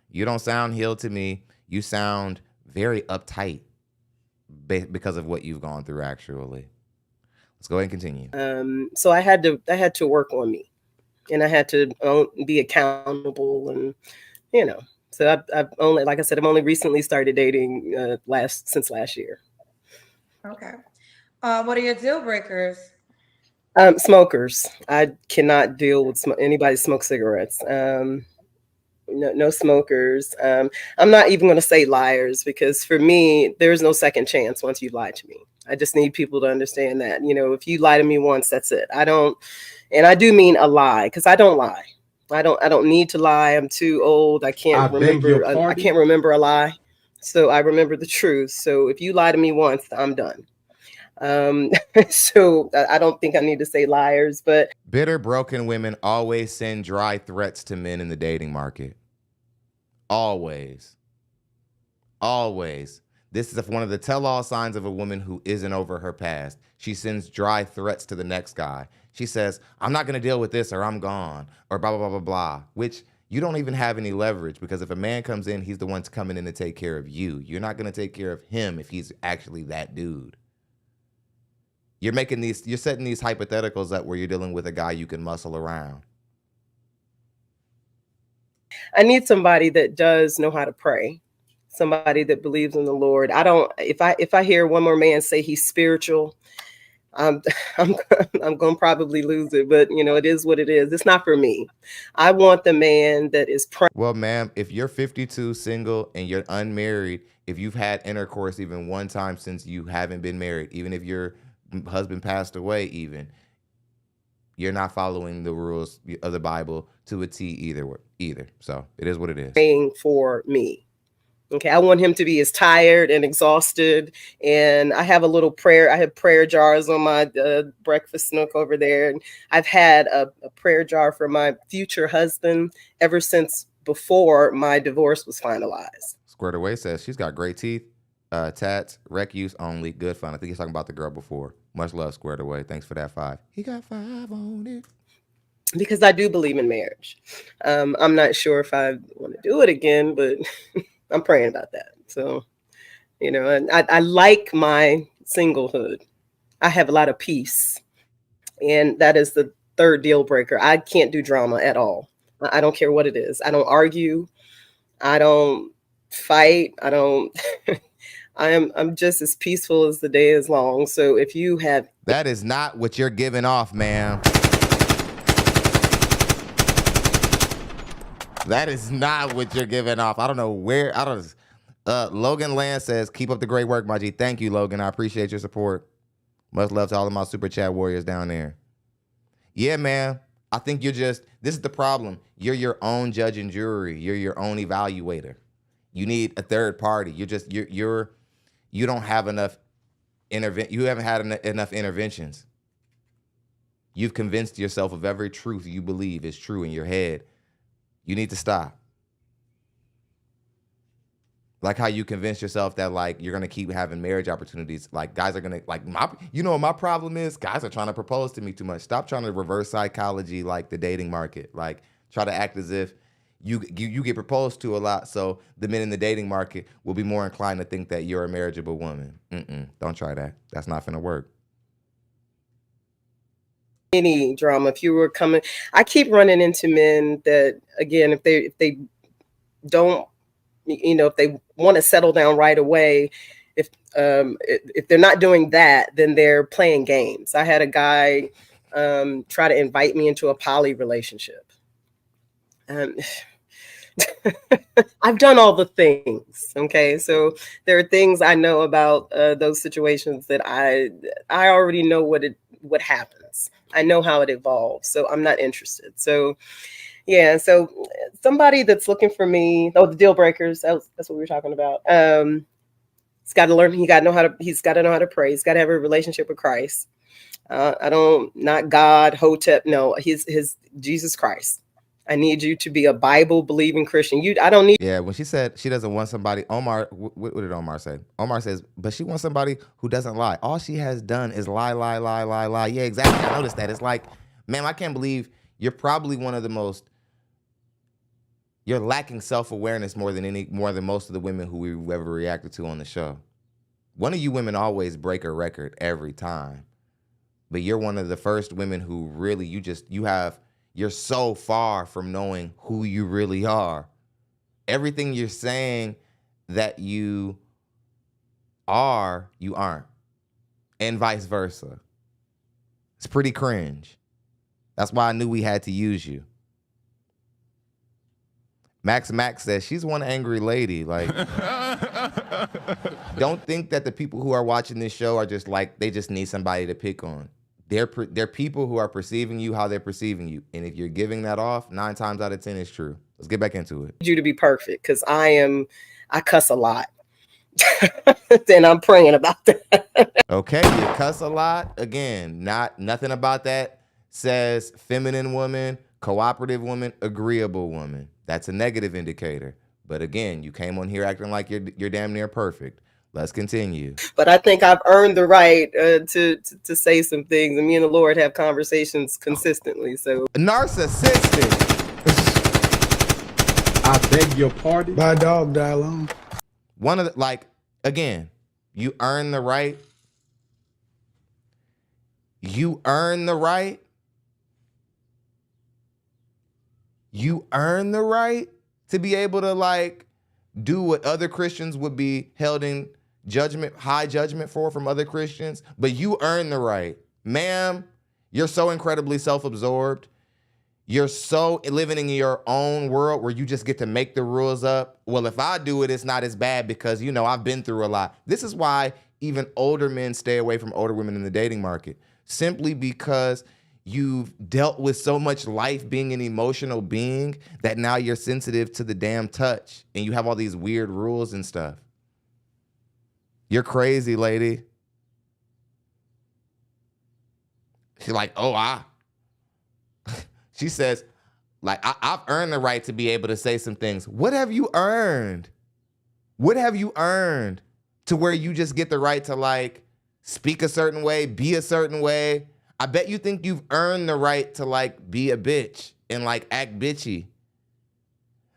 You don't sound healed to me. You sound very uptight because of what you've gone through, actually. Let's go ahead and continue. So I had to work on me, and I had to be accountable, and so I've only, like I said, I've only recently started dating since last year. Okay. What are your deal breakers? Smokers. I cannot deal with anybody smoke cigarettes. No smokers. I'm not even going to say liars, because for me, there's no second chance once you lie to me. I just need people to understand that, if you lie to me once, that's it. And I do mean a lie, because I don't lie. I don't need to lie. I'm too old. I can't remember. I can't remember a lie. So I remember the truth. So if you lie to me once, I'm done. So I don't think I need to say liars, but bitter, broken women always send dry threats to men in the dating market. Always. Always. This is one of the tell-all signs of a woman who isn't over her past. She sends dry threats to the next guy. She says, I'm not going to deal with this, or I'm gone, or blah, blah, blah, blah, blah, which you don't even have any leverage, because if a man comes in, he's the one coming in to take care of you. You're not going to take care of him if he's actually that dude. You're setting these hypotheticals up where you're dealing with a guy you can muscle around. I need somebody that does know how to pray. Somebody that believes in the Lord. If I hear one more man say he's spiritual, I'm going to probably lose it, but it is what it is. It's not for me. I want the man that is praying. Well, ma'am, if you're 52, single, and you're unmarried, if you've had intercourse even one time since you haven't been married, even if your husband passed away, even, you're not following the rules of the Bible to a T either. So it is what it is. Praying for me. Okay, I want him to be as tired and exhausted. And I have a little prayer. I have prayer jars on my breakfast nook over there. And I've had a prayer jar for my future husband ever since before my divorce was finalized. Squared Away says she's got great teeth, tats, rec use only, good fun. I think he's talking about the girl before. Much love, Squared Away. Thanks for that 5. He got 5 on it. Because I do believe in marriage. I'm not sure if I want to do it again, but I'm praying about that. So, and I like my singlehood. I have a lot of peace. And that is the third deal breaker. I can't do drama at all. I don't care what it is. I don't argue. I don't fight. I'm just as peaceful as the day is long. So if you have... That is not what you're giving off, ma'am. That is not what you're giving off. I don't know where. Logan Land says, keep up the great work, my G. Thank you, Logan. I appreciate your support. Much love to all of my super chat warriors down there. Yeah, man. I think this is the problem. You're your own judge and jury. You're your own evaluator. You need a third party. You don't have enough you haven't had enough interventions. You've convinced yourself of every truth you believe is true in your head. You need to stop. Like how you convince yourself that you're gonna keep having marriage opportunities. Like guys are gonna what my problem is? Guys are trying to propose to me too much. Stop trying to reverse psychology like the dating market. Try to act as if you get proposed to a lot, so the men in the dating market will be more inclined to think that you're a marriageable woman. Don't try that. That's not gonna work. Any drama, if you were coming, I keep running into men that, again, if they don't, if they want to settle down right away, if they're not doing that, then they're playing games. I had a guy try to invite me into a poly relationship. I've done all the things. Okay. So there are things I know about those situations that I already know what happens. I know how it evolves. So I'm not interested. So yeah. So somebody that's looking for me, the deal breakers, that's what we were talking about. He's got to learn. He's got to know how to pray. He's got to have a relationship with Christ. Not God, Hotep. No, his Jesus Christ. I need you to be a Bible believing Christian. I don't need. Yeah, when she said she doesn't want somebody, Omar, what did Omar say? Omar says, but she wants somebody who doesn't lie. All she has done is lie, lie, lie, lie, lie. Yeah, exactly. I noticed that. It's like, man, I can't believe you're probably one of the most, you're lacking self-awareness more than most of the women who we've ever reacted to on the show. One of you women always break a record every time, but you're one of the first women who really, you're so far from knowing who you really are. Everything you're saying that you are, you aren't. And vice versa. It's pretty cringe. That's why I knew we had to use you. Max says she's one angry lady. Like, don't think that the people who are watching this show are just like, they just need somebody to pick on. They're people who are perceiving you how they're perceiving you. And if you're giving that off, 9 times out of 10 it's true. Let's get back into it. You to be perfect, because I cuss a lot. Then I'm praying about that. Okay, you cuss a lot. Again, nothing about that says feminine woman, cooperative woman, agreeable woman. That's a negative indicator. But again, you came on here acting like you're damn near perfect. Let's continue. But I think I've earned the right to say some things, and me and the Lord have conversations consistently. So narcissistic. I beg your pardon. My dog died alone. One of the, again, you earn the right. You earn the right. You earn the right to be able to do what other Christians would be held in high judgment from other Christians, but you earn the right. Ma'am, you're so incredibly self-absorbed. You're so living in your own world where you just get to make the rules up. Well, if I do it, it's not as bad because, I've been through a lot. This is why even older men stay away from older women in the dating market, simply because you've dealt with so much life being an emotional being that now you're sensitive to the damn touch and you have all these weird rules and stuff. You're crazy, lady. She's like, she says, I've earned the right to be able to say some things. What have you earned? What have you earned to where you just get the right to speak a certain way, be a certain way? I bet you think you've earned the right to be a bitch and act bitchy.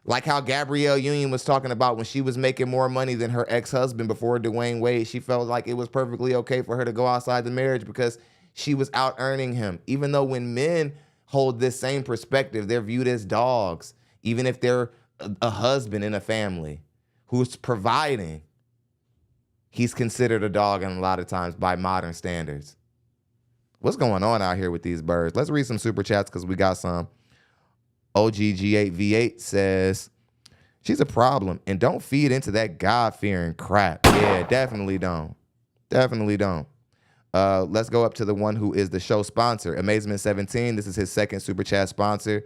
Like how Gabrielle Union was talking about when she was making more money than her ex-husband before Dwayne Wade. She felt like it was perfectly okay for her to go outside the marriage because she was out earning him. Even though when men hold this same perspective, they're viewed as dogs, even if they're a husband in a family who's providing. He's considered a dog and a lot of times by modern standards. What's going on out here with these birds? Let's read some super chats because we got some. OGG8V8 says, she's a problem and don't feed into that God-fearing crap. Yeah, definitely don't. Definitely don't. Let's go up to the one who is the show sponsor, Amazement17. This is his second super chat sponsor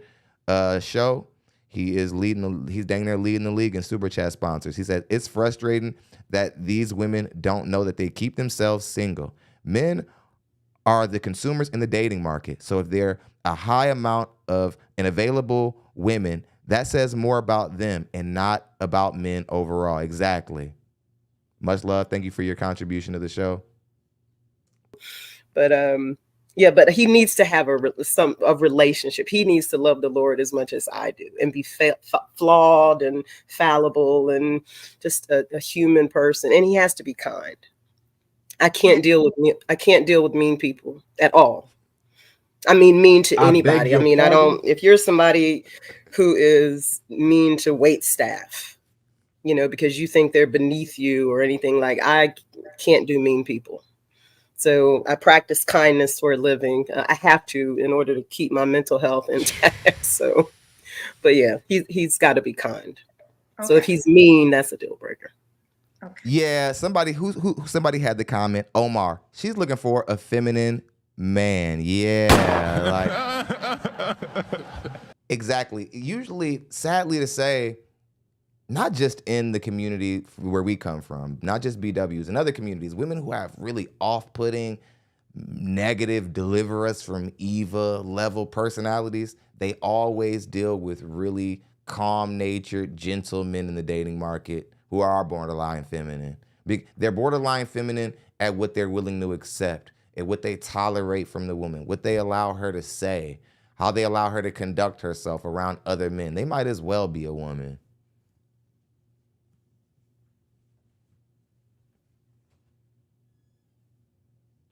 show. He's dang near leading the league in super chat sponsors. He said, it's frustrating that these women don't know that they keep themselves single. Men are the consumers in the dating market. So if they're a high amount of available women, that says more about them and not about men overall. Exactly. Much love. Thank you for your contribution to the show. But but he needs to have a relationship. He needs to love the Lord as much as I do and be flawed and fallible and just a human person. And he has to be kind. I can't deal with mean people at all. I mean, mean to anybody. If you're somebody who is mean to wait staff, because you think they're beneath you or anything, I can't do mean people. So I practice kindness for a living. I have to in order to keep my mental health intact. So, but yeah, he's got to be kind. Okay. So if he's mean, that's a deal breaker. Okay. Yeah, somebody had the comment, Omar, she's looking for a feminine man. Yeah, exactly. Usually, sadly to say, not just in the community where we come from, not just BWs, in other communities, women who have really off-putting, negative, deliver us from Eva level personalities, they always deal with really calm-natured, gentle men in the dating market who are borderline feminine. They're borderline feminine at what they're willing to accept, at what they tolerate from the woman, what they allow her to say, how they allow her to conduct herself around other men. They might as well be a woman.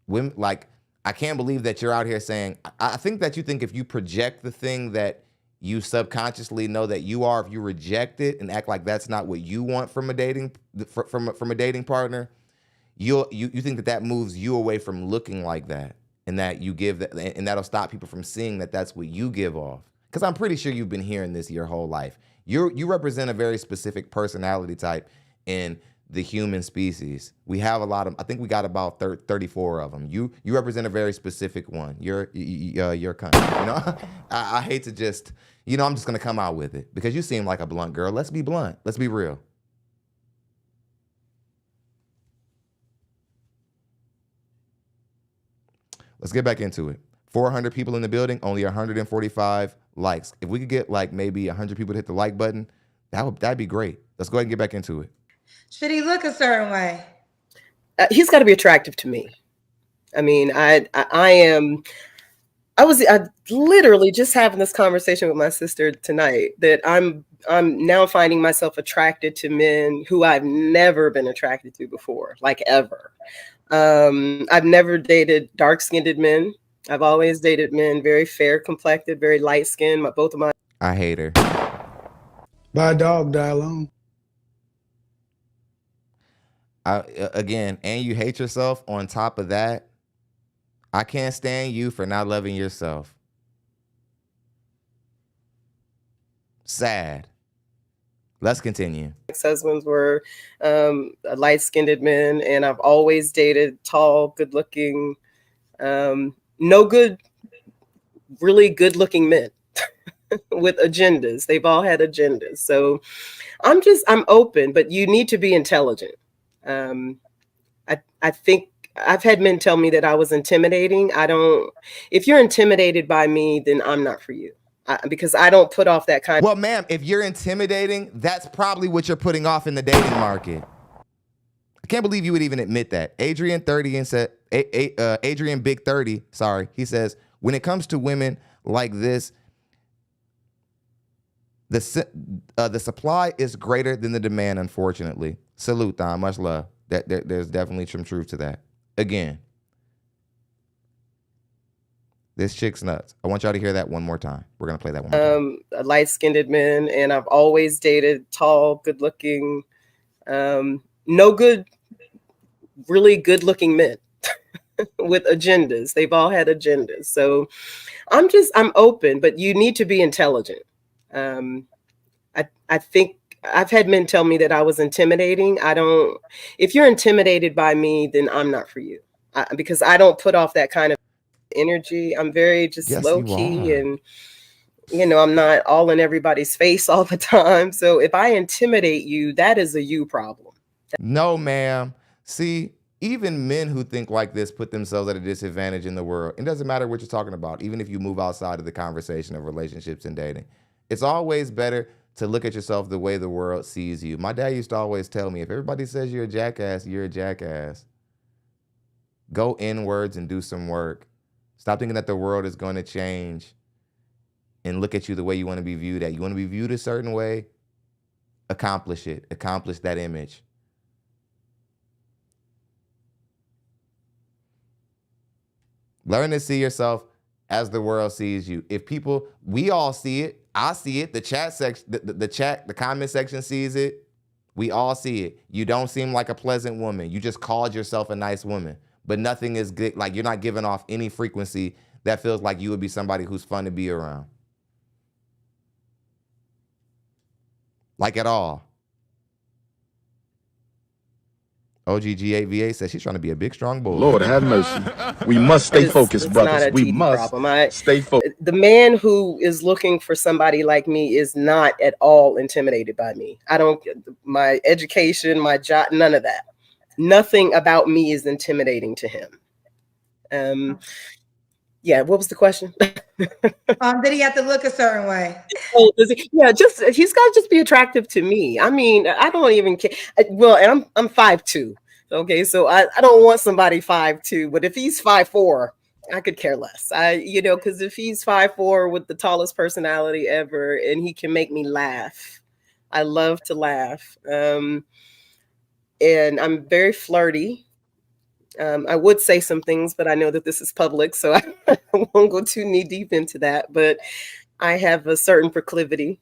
Women, like, I can't believe that you're out here saying, I think that you think if you project the thing that you subconsciously know that you are, if you reject it and act like that's not what you want from a dating from a dating partner, you think that moves you away from looking like that, and that you give that, and that'll stop people from seeing that that's what you give off. Because I'm pretty sure you've been hearing this your whole life. You represent a very specific personality type in the human species. We have a lot of, I think we got about 34 of them. You represent a very specific one. You're cunt. You know, I hate to just, I'm just gonna come out with it because you seem like a blunt girl. Let's be blunt. Let's be real. Let's get back into it. 400 people in the building, only 145 likes. If we could get like maybe 100 people to hit the like button, that'd be great. Let's go ahead and get back into it. Should he look a certain way? He's got to be attractive to me. I mean, I was literally just having this conversation with my sister tonight that I'm now finding myself attracted to men who I've never been attracted to before, like ever. I've never dated dark-skinned men. I've always dated men very fair complected, very light skinned. I hate her. Buy a dog, die alone. Again, and you hate yourself on top of that. I can't stand you for not loving yourself. Sad. Let's continue. Ex-husbands were light-skinned men, and I've always dated tall, good-looking, really good-looking men with agendas. They've all had agendas. So I'm open, but you need to be intelligent. I think I've had men tell me that I was intimidating. If you're intimidated by me, then I'm not for you. Because I don't put off that kind of. Well, ma'am, if you're intimidating, that's probably what you're putting off in the dating market. I can't believe you would even admit that. Adrian Big 30, sorry, he says, when it comes to women like this, the supply is greater than the demand, unfortunately. Salute, Don, much love. There's definitely some truth to that. Again, this chick's nuts. I want y'all to hear that one more time. We're going to play that one more time. Light-skinned men, and I've always dated tall, good-looking, really good-looking men with agendas. They've all had agendas. So I'm open, but you need to be intelligent. I think I've had men tell me that I was intimidating. If you're intimidated by me, then I'm not for you. Because I don't put off that kind of energy. I'm very just low key, and I'm not all in everybody's face all the time. So if I intimidate you, that is a you problem. No, ma'am. See, even men who think like this put themselves at a disadvantage in the world. It doesn't matter what you're talking about, even if you move outside of the conversation of relationships and dating. It's always better to look at yourself the way the world sees you. My dad used to always tell me, if everybody says you're a jackass, you're a jackass. Go inwards and do some work. Stop thinking that the world is going to change and look at you the way you want to be viewed at. You want to be viewed a certain way? Accomplish it. Accomplish that image. Learn to see yourself as the world sees you. We all see it. I see it. The chat section, the comment section sees it. We all see it. You don't seem like a pleasant woman. You just called yourself a nice woman. But nothing is good. Like, you're not giving off any frequency that feels like you would be somebody who's fun to be around. Like, at all. OGG8VA says she's trying to be a big, strong boy. Lord have mercy. We must stay focused, brothers. We must stay focused. The man who is looking for somebody like me is not at all intimidated by me. My education, my job, none of that. Nothing about me is intimidating to him. Yeah, what was the question? Did he have to look a certain way? Oh, does he? Yeah, he's got to just be attractive to me. I mean, I don't even care. Well, and I'm 5'2". Okay, so I don't want somebody 5'2", but if he's 5'4", I could care less. Because if he's 5'4" with the tallest personality ever, and he can make me laugh, I love to laugh. And I'm very flirty. I would say some things, but I know that this is public, so I won't go too knee deep into that. But I have a certain proclivity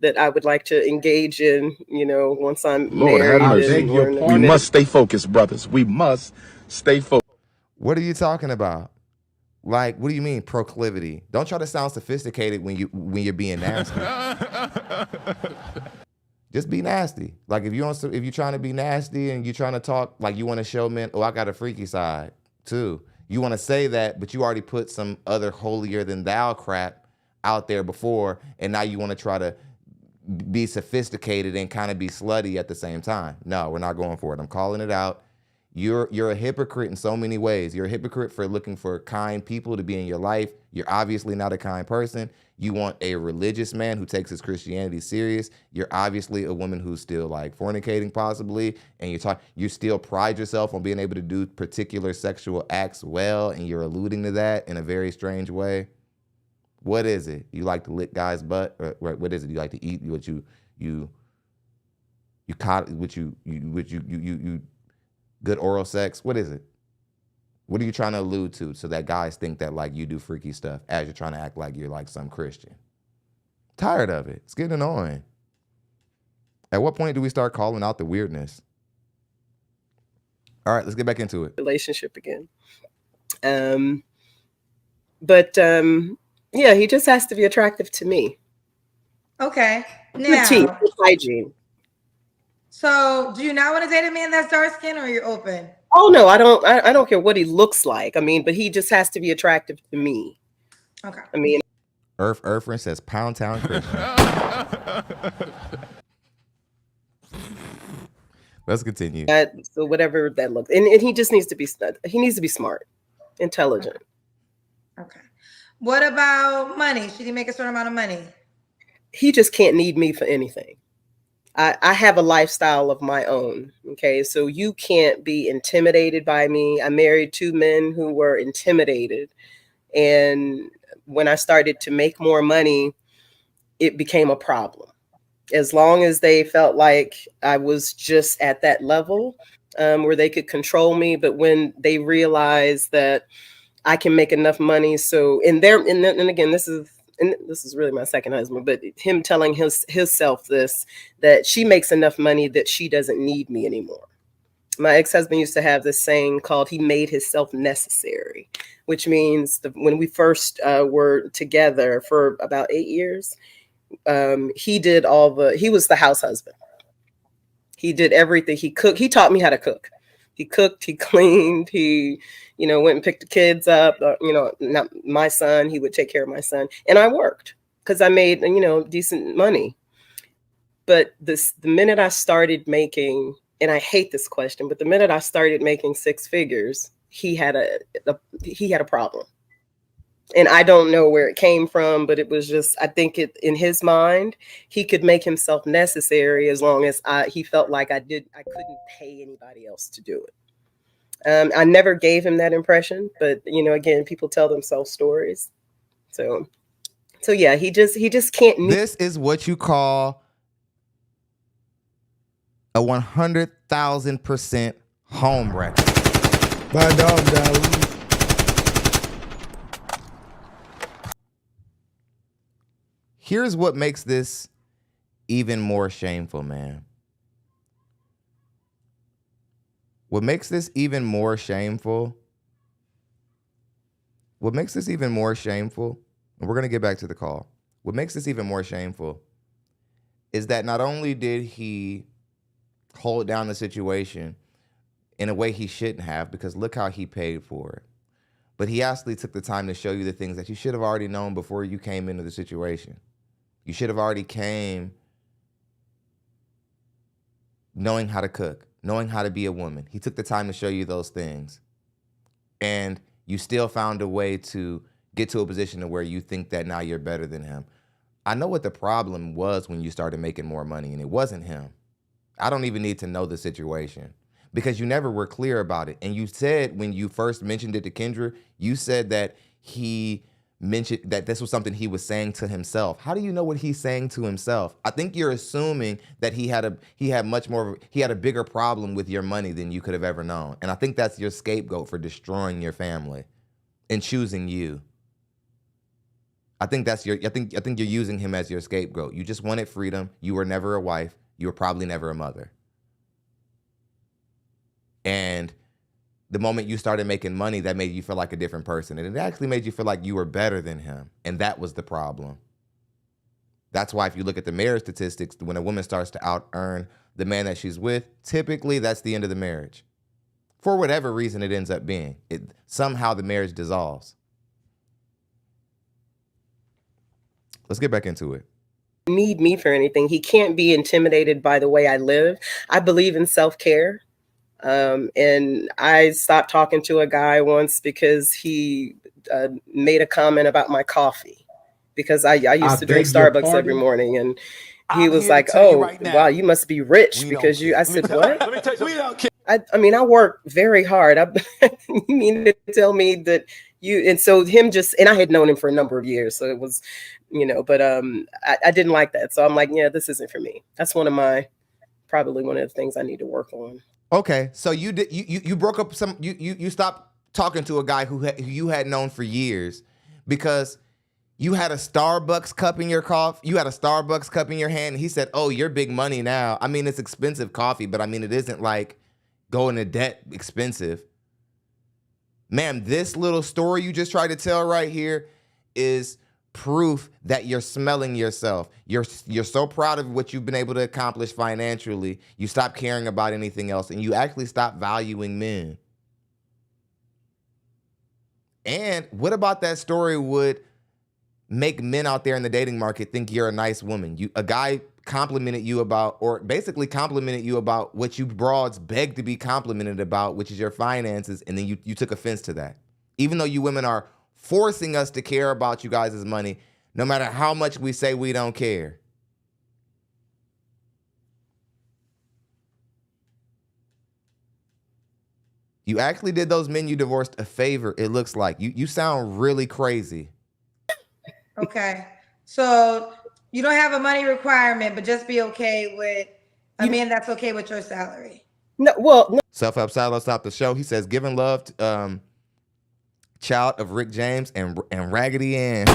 that I would like to engage in, once I'm Lord have married. mercy. We must stay focused, brothers. We must stay focused. What are you talking about? Like, what do you mean proclivity? Don't try to sound sophisticated when you're being nasty. Just be nasty. Like if you're trying to be nasty and you're trying to talk like you want to show men, oh, I got a freaky side too. You want to say that, but you already put some other holier than thou crap out there before, and now you want to try to be sophisticated and kind of be slutty at the same time. No, we're not going for it. I'm calling it out. You're a hypocrite in so many ways. You're a hypocrite for looking for kind people to be in your life. You're obviously not a kind person. You want a religious man who takes his Christianity serious. You're obviously a woman who's still like fornicating possibly, and you still pride yourself on being able to do particular sexual acts well, and you're alluding to that in a very strange way. What is it? You like to lick guys' butt? Or what is it? You like to eat what you good oral sex? What is it? What are you trying to allude to so that guys think that like you do freaky stuff as you're trying to act like you're like some Christian? Tired of it. It's getting annoying. At what point do we start calling out the weirdness? All right, let's get back into it. Relationship again. Yeah, he just has to be attractive to me. Okay. Now, good hygiene. So, do you not want to date a man that's dark skinned, or you're open? Oh no, I don't. I don't care what he looks like. I mean, but he just has to be attractive to me. Okay. I mean, Earthrin says Pound Town Christian. Let's continue. So whatever that looks, and he just needs to be. He needs to be smart, intelligent. Okay. What about money? Should he make a certain amount of money? He just can't need me for anything. I have a lifestyle of my own. Okay. So you can't be intimidated by me. I married 2 men who were intimidated. And when I started to make more money, it became a problem. As long as they felt like I was just at that level where they could control me. But when they realized that I can make enough money. So, and again, this is really my second husband, but him telling himself this, that she makes enough money that she doesn't need me anymore. My ex-husband used to have this saying called, he made himself necessary, which means when we first were together for about 8 years, he was the house husband. He did everything. He cooked. He taught me how to cook. He cooked, he cleaned, he, went and picked the kids up, not my son, he would take care of my son. And I worked because I made, decent money. But the minute I started making, and I hate this question, but the minute I started making 6 figures, he had a problem. And I don't know where it came from, but it was just, I think in his mind, he could make himself necessary as long as he felt like I couldn't pay anybody else to do it. I never gave him that impression, but again, people tell themselves stories. So yeah, he just can't. This is what you call a 100,000% home wrecker. By a dog dial. Here's what makes this even more shameful, man. What makes this even more shameful, and we're going to get back to the call. What makes this even more shameful is that not only did he hold down the situation in a way he shouldn't have, because look how he paid for it, but he actually took the time to show you the things that you should have already known before you came into the situation. You should have already came knowing how to cook, knowing how to be a woman. He took the time to show you those things. And you still found a way to get to a position to where you think that now you're better than him. I know what the problem was when you started making more money, and it wasn't him. I don't even need to know the situation because you never were clear about it. And you said when you first mentioned it to Kendra, you said that he mentioned that this was something he was saying to himself. How do you know what he's saying to himself? I think you're assuming that he had a bigger problem with your money than you could have ever known. And I think that's your scapegoat for destroying your family and choosing you. I think you're using him as your scapegoat. You just wanted freedom. You were never a wife. You were probably never a mother. And the moment you started making money, that made you feel like a different person. And it actually made you feel like you were better than him. And that was the problem. That's why if you look at the marriage statistics, when a woman starts to out-earn the man that she's with, typically that's the end of the marriage. For whatever reason it ends up being. Somehow the marriage dissolves. Let's get back into it. Need me for anything. He can't be intimidated by the way I live. I believe in self-care. And I stopped talking to a guy once because he made a comment about my coffee because I used to drink Starbucks every morning, and he was like, "Oh, wow, you must be rich because you." I said, "What?" Let me tell you, we don't care. I mean, I work very hard. You mean to tell me that you? And so and I had known him for a number of years, so it was, but I didn't like that. So I'm like, yeah, this isn't for me. That's probably one of the things I need to work on. Okay, so you broke up you stopped talking to a guy who you had known for years because you had a Starbucks cup in your coffee. You had a Starbucks cup in your hand, and he said, "Oh, you're big money now." I mean, it's expensive coffee, but I mean, it isn't like going to debt expensive. Ma'am, this little story you just tried to tell right here is proof that you're smelling yourself. You're so proud of what you've been able to accomplish financially. You stop caring about anything else, and you actually stop valuing men. And what about that story would make men out there in the dating market think you're a nice woman? A guy complimented you about, or basically complimented you about what you broads beg to be complimented about, which is your finances, and then you took offense to that. Even though you women are forcing us to care about you guys' money, no matter how much we say we don't care. You actually did those men you divorced a favor, it looks like. You sound really crazy. Okay. So you don't have a money requirement, but just be okay with a man that's okay with your salary. No. Self-help silo stopped the show. He says, giving love to, child of Rick James and Raggedy Ann.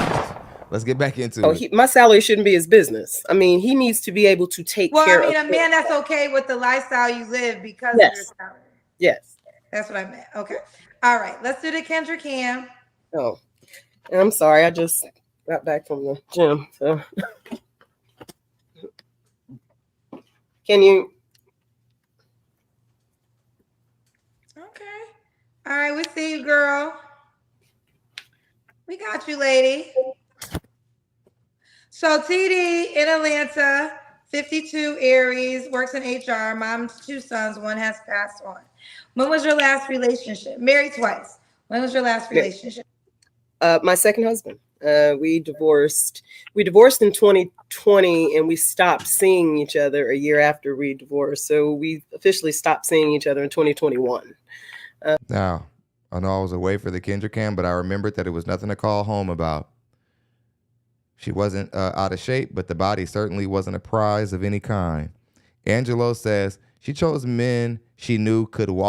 Let's get back into it. My salary shouldn't be his business. I mean, he needs to be able to take care of. Well, I mean, a man that's okay with the lifestyle you live because of your salary. Yes. That's what I meant. Okay. All right. Let's do the Kendra Cam. Oh, I'm sorry. I just got back from the gym. So can you? Okay. All right. We see you, girl. We got you, lady. So TD in Atlanta, 52, Aries, works in HR, mom to 2 sons, one has passed on. When was your last relationship? Married twice. When was your last relationship? My second husband. We divorced in 2020, and we stopped seeing each other a year after we divorced. So we officially stopped seeing each other in 2021. Now, I know I was away for the Kendra Cam, but I remembered that it was nothing to call home about. She wasn't out of shape, but the body certainly wasn't a prize of any kind. Angelo says she chose men she knew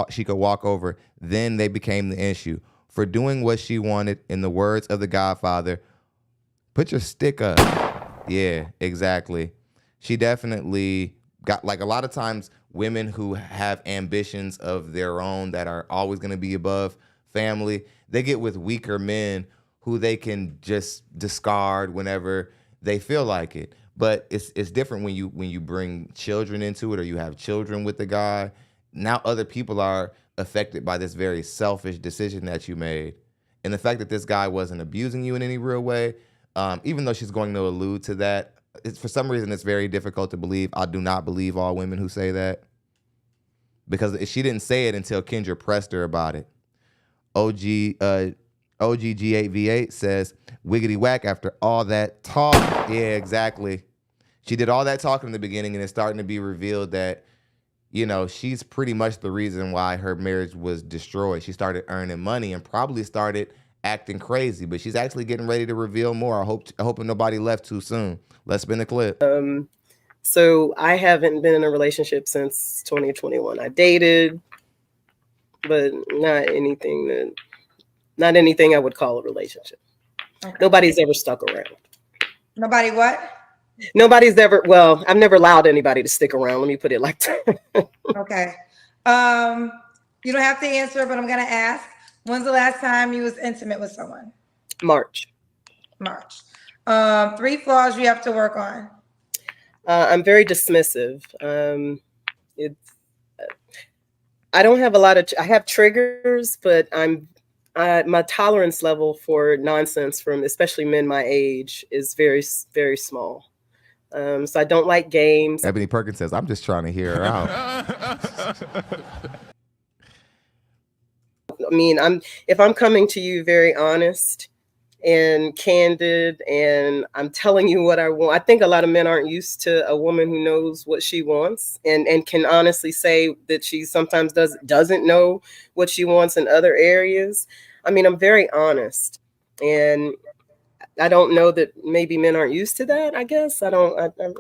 she could walk over. Then they became the issue. For doing what she wanted, in the words of the Godfather, put your stick up. Yeah, exactly. She definitely got, like, a lot of times women who have ambitions of their own that are always going to be above family, they get with weaker men who they can just discard whenever they feel like it. But it's different when you bring children into it, or you have children with the guy. Now other people are affected by this very selfish decision that you made. And the fact that this guy wasn't abusing you in any real way, even though she's going to allude to that, for some reason it's very difficult to believe. I do not believe all women who say that, because she didn't say it until Kendra pressed her about it. OGG8V8 says, wiggity whack after all that talk. Yeah, exactly. She did all that talking in the beginning, and it's starting to be revealed that, you know, she's pretty much the reason why her marriage was destroyed. She started earning money and probably started acting crazy, but she's actually getting ready to reveal more. I hope nobody left too soon. Let's spin the clip. So I haven't been in a relationship since 2021. I dated, but not anything I would call a relationship. Okay. Nobody's ever stuck around. Nobody what? Nobody's ever, well, I've never allowed anybody to stick around. Let me put it like that. Okay. You don't have to answer, but I'm going to ask. When's the last time you was intimate with someone? March. 3 flaws you have to work on. I'm very dismissive. I don't have a lot of, I have triggers, but my tolerance level for nonsense from especially men my age is very, very small. So I don't like games. Ebony Perkins says, I'm just trying to hear her out. I mean, if I'm coming to you very honest and candid and I'm telling you what I want, I think a lot of men aren't used to a woman who knows what she wants and can honestly say that she sometimes doesn't know what she wants in other areas. I mean, I'm very honest, and I don't know that maybe men aren't used to that. I guess I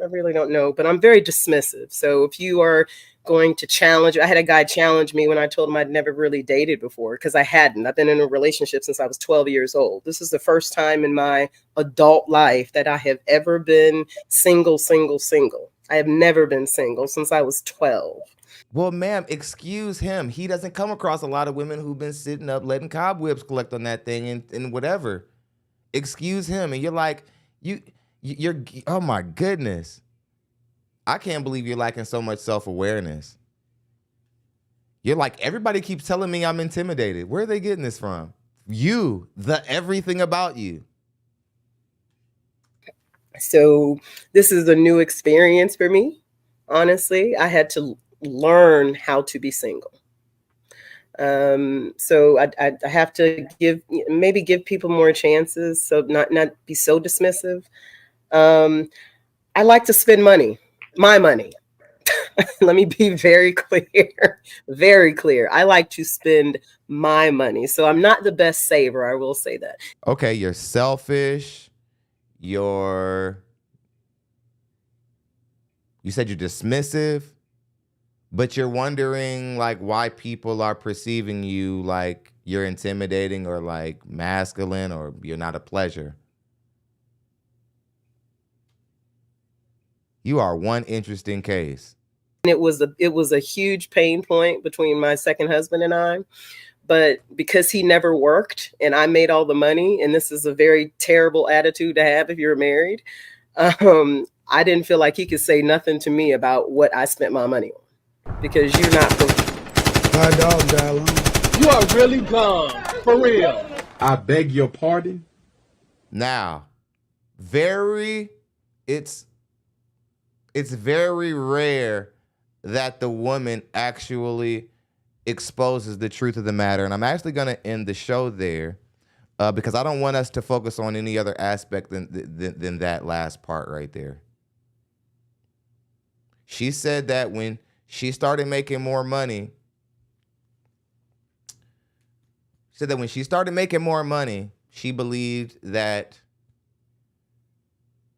really don't know, but I'm very dismissive. So if you are going to challenge, I had a guy challenge me when I told him I'd never really dated before, because I hadn't. I've been in a relationship since I was 12 years old. This is the first time in my adult life that I have ever been single. I have never been single since I was 12. Well, ma'am, excuse him. He doesn't come across a lot of women who've been sitting up letting cobwebs collect on that thing and whatever. Excuse him. And you're like, you're, oh my goodness. I can't believe you're lacking so much self-awareness. You're like, everybody keeps telling me I'm intimidated. Where are they getting this from? You, the everything about you. So this is a new experience for me. Honestly, I had to learn how to be single. So I have to give people more chances. So not be so dismissive. I like to spend money, my money. Let me be very clear. I like to spend my money. So I'm not the best saver. I will say that. Okay. You're selfish. You said you're dismissive, but you're wondering like why people are perceiving you like you're intimidating or like masculine or you're not a pleasure. You are one interesting case. It was a huge pain point between my second husband and I, but because he never worked and I made all the money, and this is a very terrible attitude to have if you're married, I didn't feel like he could say nothing to me about what I spent my money on, because you're not. My dog died. You are really gone, for real. I beg your pardon. Now, it's very rare that the woman actually exposes the truth of the matter. And I'm actually going to end the show there because I don't want us to focus on any other aspect than that last part right there. She said that when she started making more money, she believed that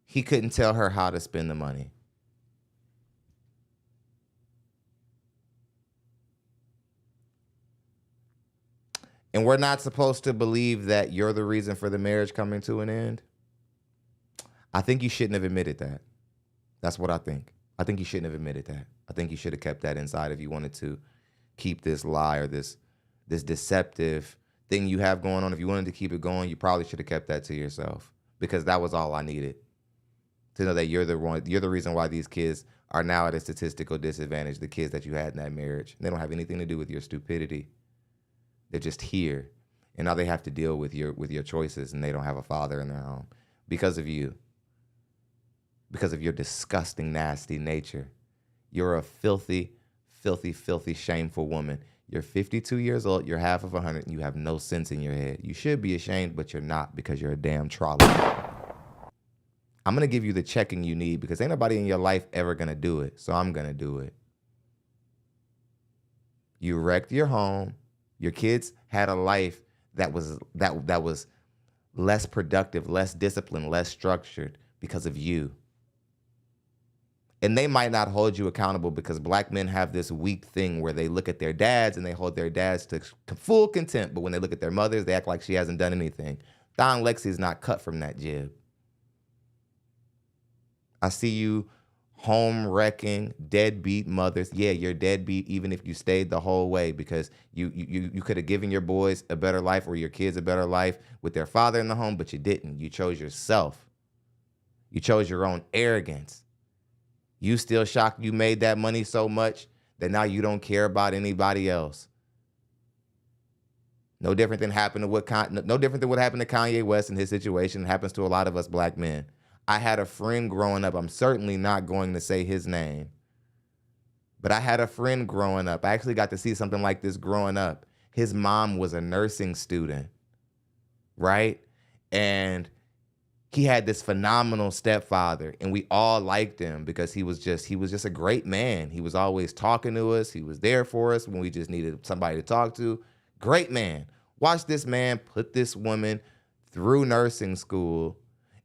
he couldn't tell her how to spend the money. And we're not supposed to believe that you're the reason for the marriage coming to an end. I think you shouldn't have admitted that. That's what I think. I think you shouldn't have admitted that. I think you should have kept that inside if you wanted to keep this lie or this deceptive thing you have going on. If you wanted to keep it going, you probably should have kept that to yourself, because that was all I needed to know that you're the reason why these kids are now at a statistical disadvantage, the kids that you had in that marriage. They don't have anything to do with your stupidity. They're just here, and now they have to deal with your choices, and they don't have a father in their home because of you, because of your disgusting, nasty nature. You're a filthy, filthy, filthy, shameful woman. You're 52 years old, you're half of 100, and you have no sense in your head. You should be ashamed, but you're not because you're a damn trolley. I'm going to give you the checking you need because ain't nobody in your life ever going to do it, so I'm going to do it. You wrecked your home. Your kids had a life that was less productive, less disciplined, less structured because of you. And they might not hold you accountable because black men have this weak thing where they look at their dads and they hold their dads to full contempt. But when they look at their mothers, they act like she hasn't done anything. ThonLexy is not cut from that jib. I see you home wrecking, deadbeat mothers. Yeah, you're deadbeat even if you stayed the whole way because you could have given your boys a better life or your kids a better life with their father in the home, but you didn't. You chose yourself. You chose your own arrogance. You still shocked you made that money so much that now you don't care about anybody else. No different than what happened to Kanye West in his situation. It happens to a lot of us black men. I had a friend growing up. I'm certainly not going to say his name, but I had a friend growing up. I actually got to see something like this growing up. His mom was a nursing student, right? And he had this phenomenal stepfather, and we all liked him because he was just a great man. He was always talking to us. He was there for us when we just needed somebody to talk to. Great man. Watch this man put this woman through nursing school,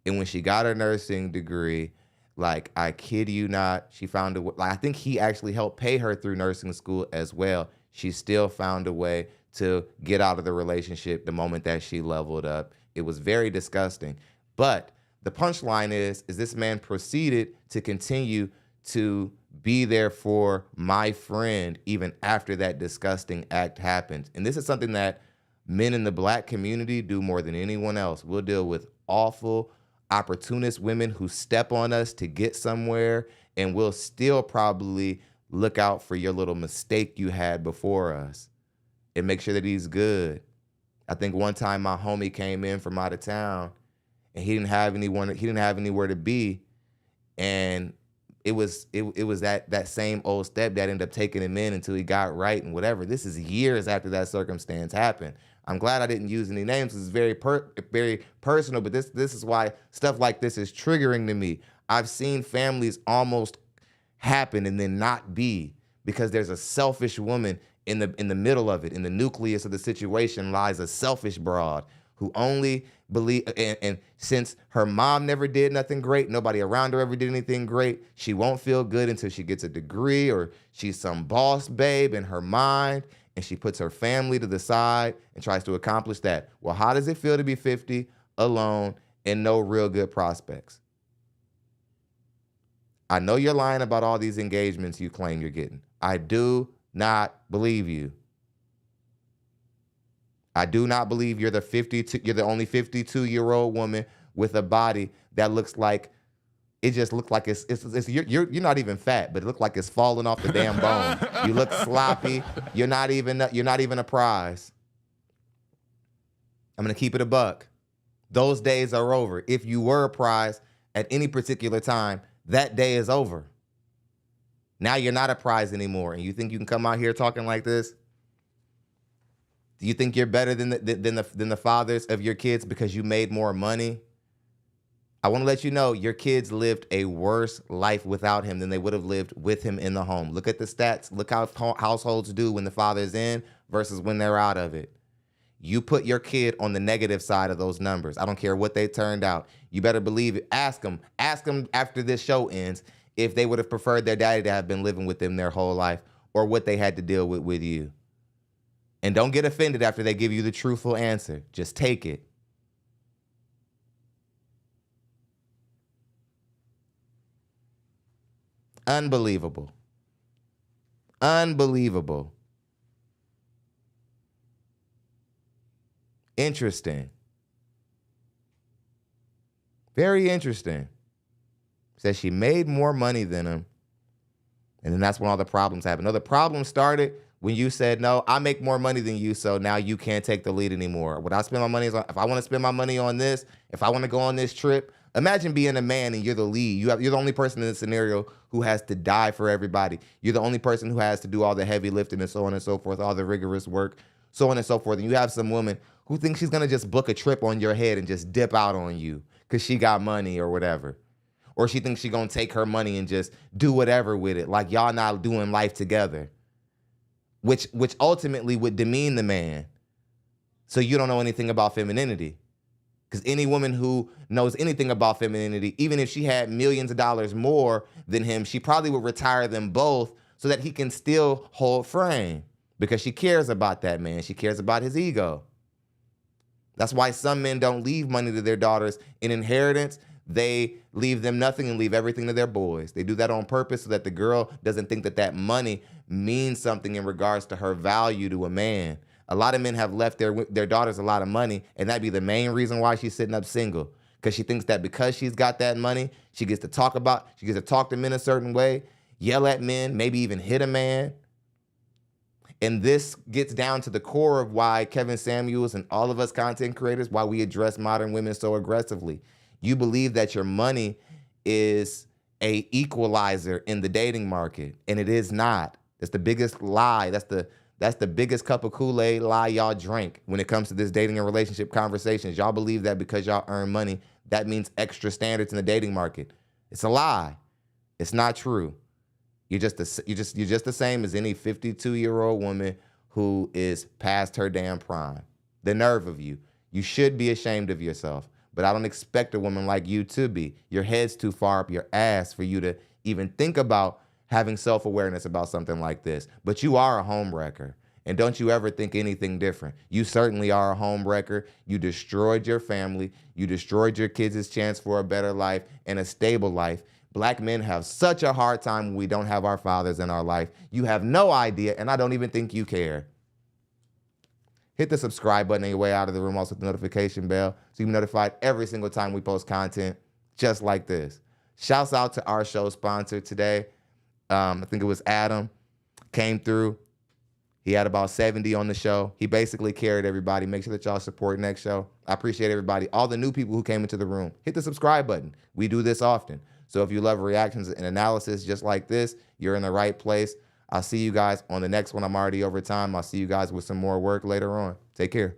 and when she got her nursing degree, like, I kid you not, she found a way. Like, I think he actually helped pay her through nursing school as well. She still found a way to get out of the relationship the moment that she leveled up. It was very disgusting. But the punchline is this man proceeded to continue to be there for my friend even after that disgusting act happened. And this is something that men in the black community do more than anyone else. We'll deal with awful, opportunist women who step on us to get somewhere, and we'll still probably look out for your little mistake you had before us and make sure that he's good. I think one time my homie came in from out of town, and he didn't have anywhere to be, and it was that same old stepdad ended up taking him in until he got right and whatever. This is years after that circumstance happened. I'm glad I didn't use any names. It's very personal, but this is why stuff like this is triggering to me. I've seen families almost happen and then not be because there's a selfish woman in the middle of it. In the nucleus of the situation lies a selfish broad who only believe, and since her mom never did nothing great, nobody around her ever did anything great, she won't feel good until she gets a degree or she's some boss babe in her mind, and she puts her family to the side and tries to accomplish that. Well, how does it feel to be 50, alone, and no real good prospects? I know you're lying about all these engagements you claim you're getting. I do not believe you. I do not believe you're the only 52-year-old woman with a body that looks like it just looks like you're not even fat, but it looks like it's falling off the damn bone. You look sloppy. You're not even a prize. I'm gonna keep it a buck. Those days are over. If you were a prize at any particular time, that day is over. Now you're not a prize anymore, and you think you can come out here talking like this? Do you think you're better than the fathers of your kids because you made more money? I want to let you know your kids lived a worse life without him than they would have lived with him in the home. Look at the stats. Look how households do when the father's in versus when they're out of it. You put your kid on the negative side of those numbers. I don't care what they turned out. You better believe it. Ask them after this show ends if they would have preferred their daddy to have been living with them their whole life or what they had to deal with you. And don't get offended after they give you the truthful answer. Just take it. Unbelievable. Unbelievable. Interesting. Very interesting. Says she made more money than him. And then that's when all the problems happened. No, the problem started when you said, no, I make more money than you, so now you can't take the lead anymore. What I spend my money on, if I want to spend my money on this, if I want to go on this trip, Imagine being a man and you're the lead. You're the only person in the scenario who has to die for everybody. You're the only person who has to do all the heavy lifting and so on and so forth, all the rigorous work, so on and so forth. And you have some woman who thinks she's going to just book a trip on your head and just dip out on you because she got money or whatever. Or she thinks she's going to take her money and just do whatever with it, like y'all not doing life together, which ultimately would demean the man. So you don't know anything about femininity. Because any woman who knows anything about femininity, even if she had millions of dollars more than him, she probably would retire them both so that he can still hold frame, because she cares about that man. She cares about his ego. That's why some men don't leave money to their daughters in inheritance. They leave them nothing and leave everything to their boys. They do that on purpose so that the girl doesn't think that that money means something in regards to her value to a man. A lot of men have left their daughters a lot of money, and that'd be the main reason why she's sitting up single. Because she thinks that because she's got that money, she gets to talk to men a certain way, yell at men, maybe even hit a man. And this gets down to the core of why Kevin Samuels and all of us content creators, why we address modern women so aggressively. You believe that your money is a equalizer in the dating market, and it is not. That's the biggest lie. That's the biggest cup of Kool-Aid lie y'all drink when it comes to this dating and relationship conversations. Y'all believe that because y'all earn money, that means extra standards in the dating market. It's a lie. It's not true. You're just the same as any 52-year-old woman who is past her damn prime. The nerve of you. You should be ashamed of yourself, but I don't expect a woman like you to be. Your head's too far up your ass for you to even think about having self-awareness about something like this. But you are a home wrecker. And don't you ever think anything different. You certainly are a home wrecker. You destroyed your family. You destroyed your kids' chance for a better life and a stable life. Black men have such a hard time when we don't have our fathers in our life. You have no idea, and I don't even think you care. Hit the subscribe button on your way out of the room, also the notification bell, so you can be notified every single time we post content just like this. Shouts out to our show sponsor today. I think it was Adam, came through. He had about 70 on the show. He basically carried everybody. Make sure that y'all support next show. I appreciate everybody. All the new people who came into the room, hit the subscribe button. We do this often. So if you love reactions and analysis just like this, you're in the right place. I'll see you guys on the next one. I'm already over time. I'll see you guys with some more work later on. Take care.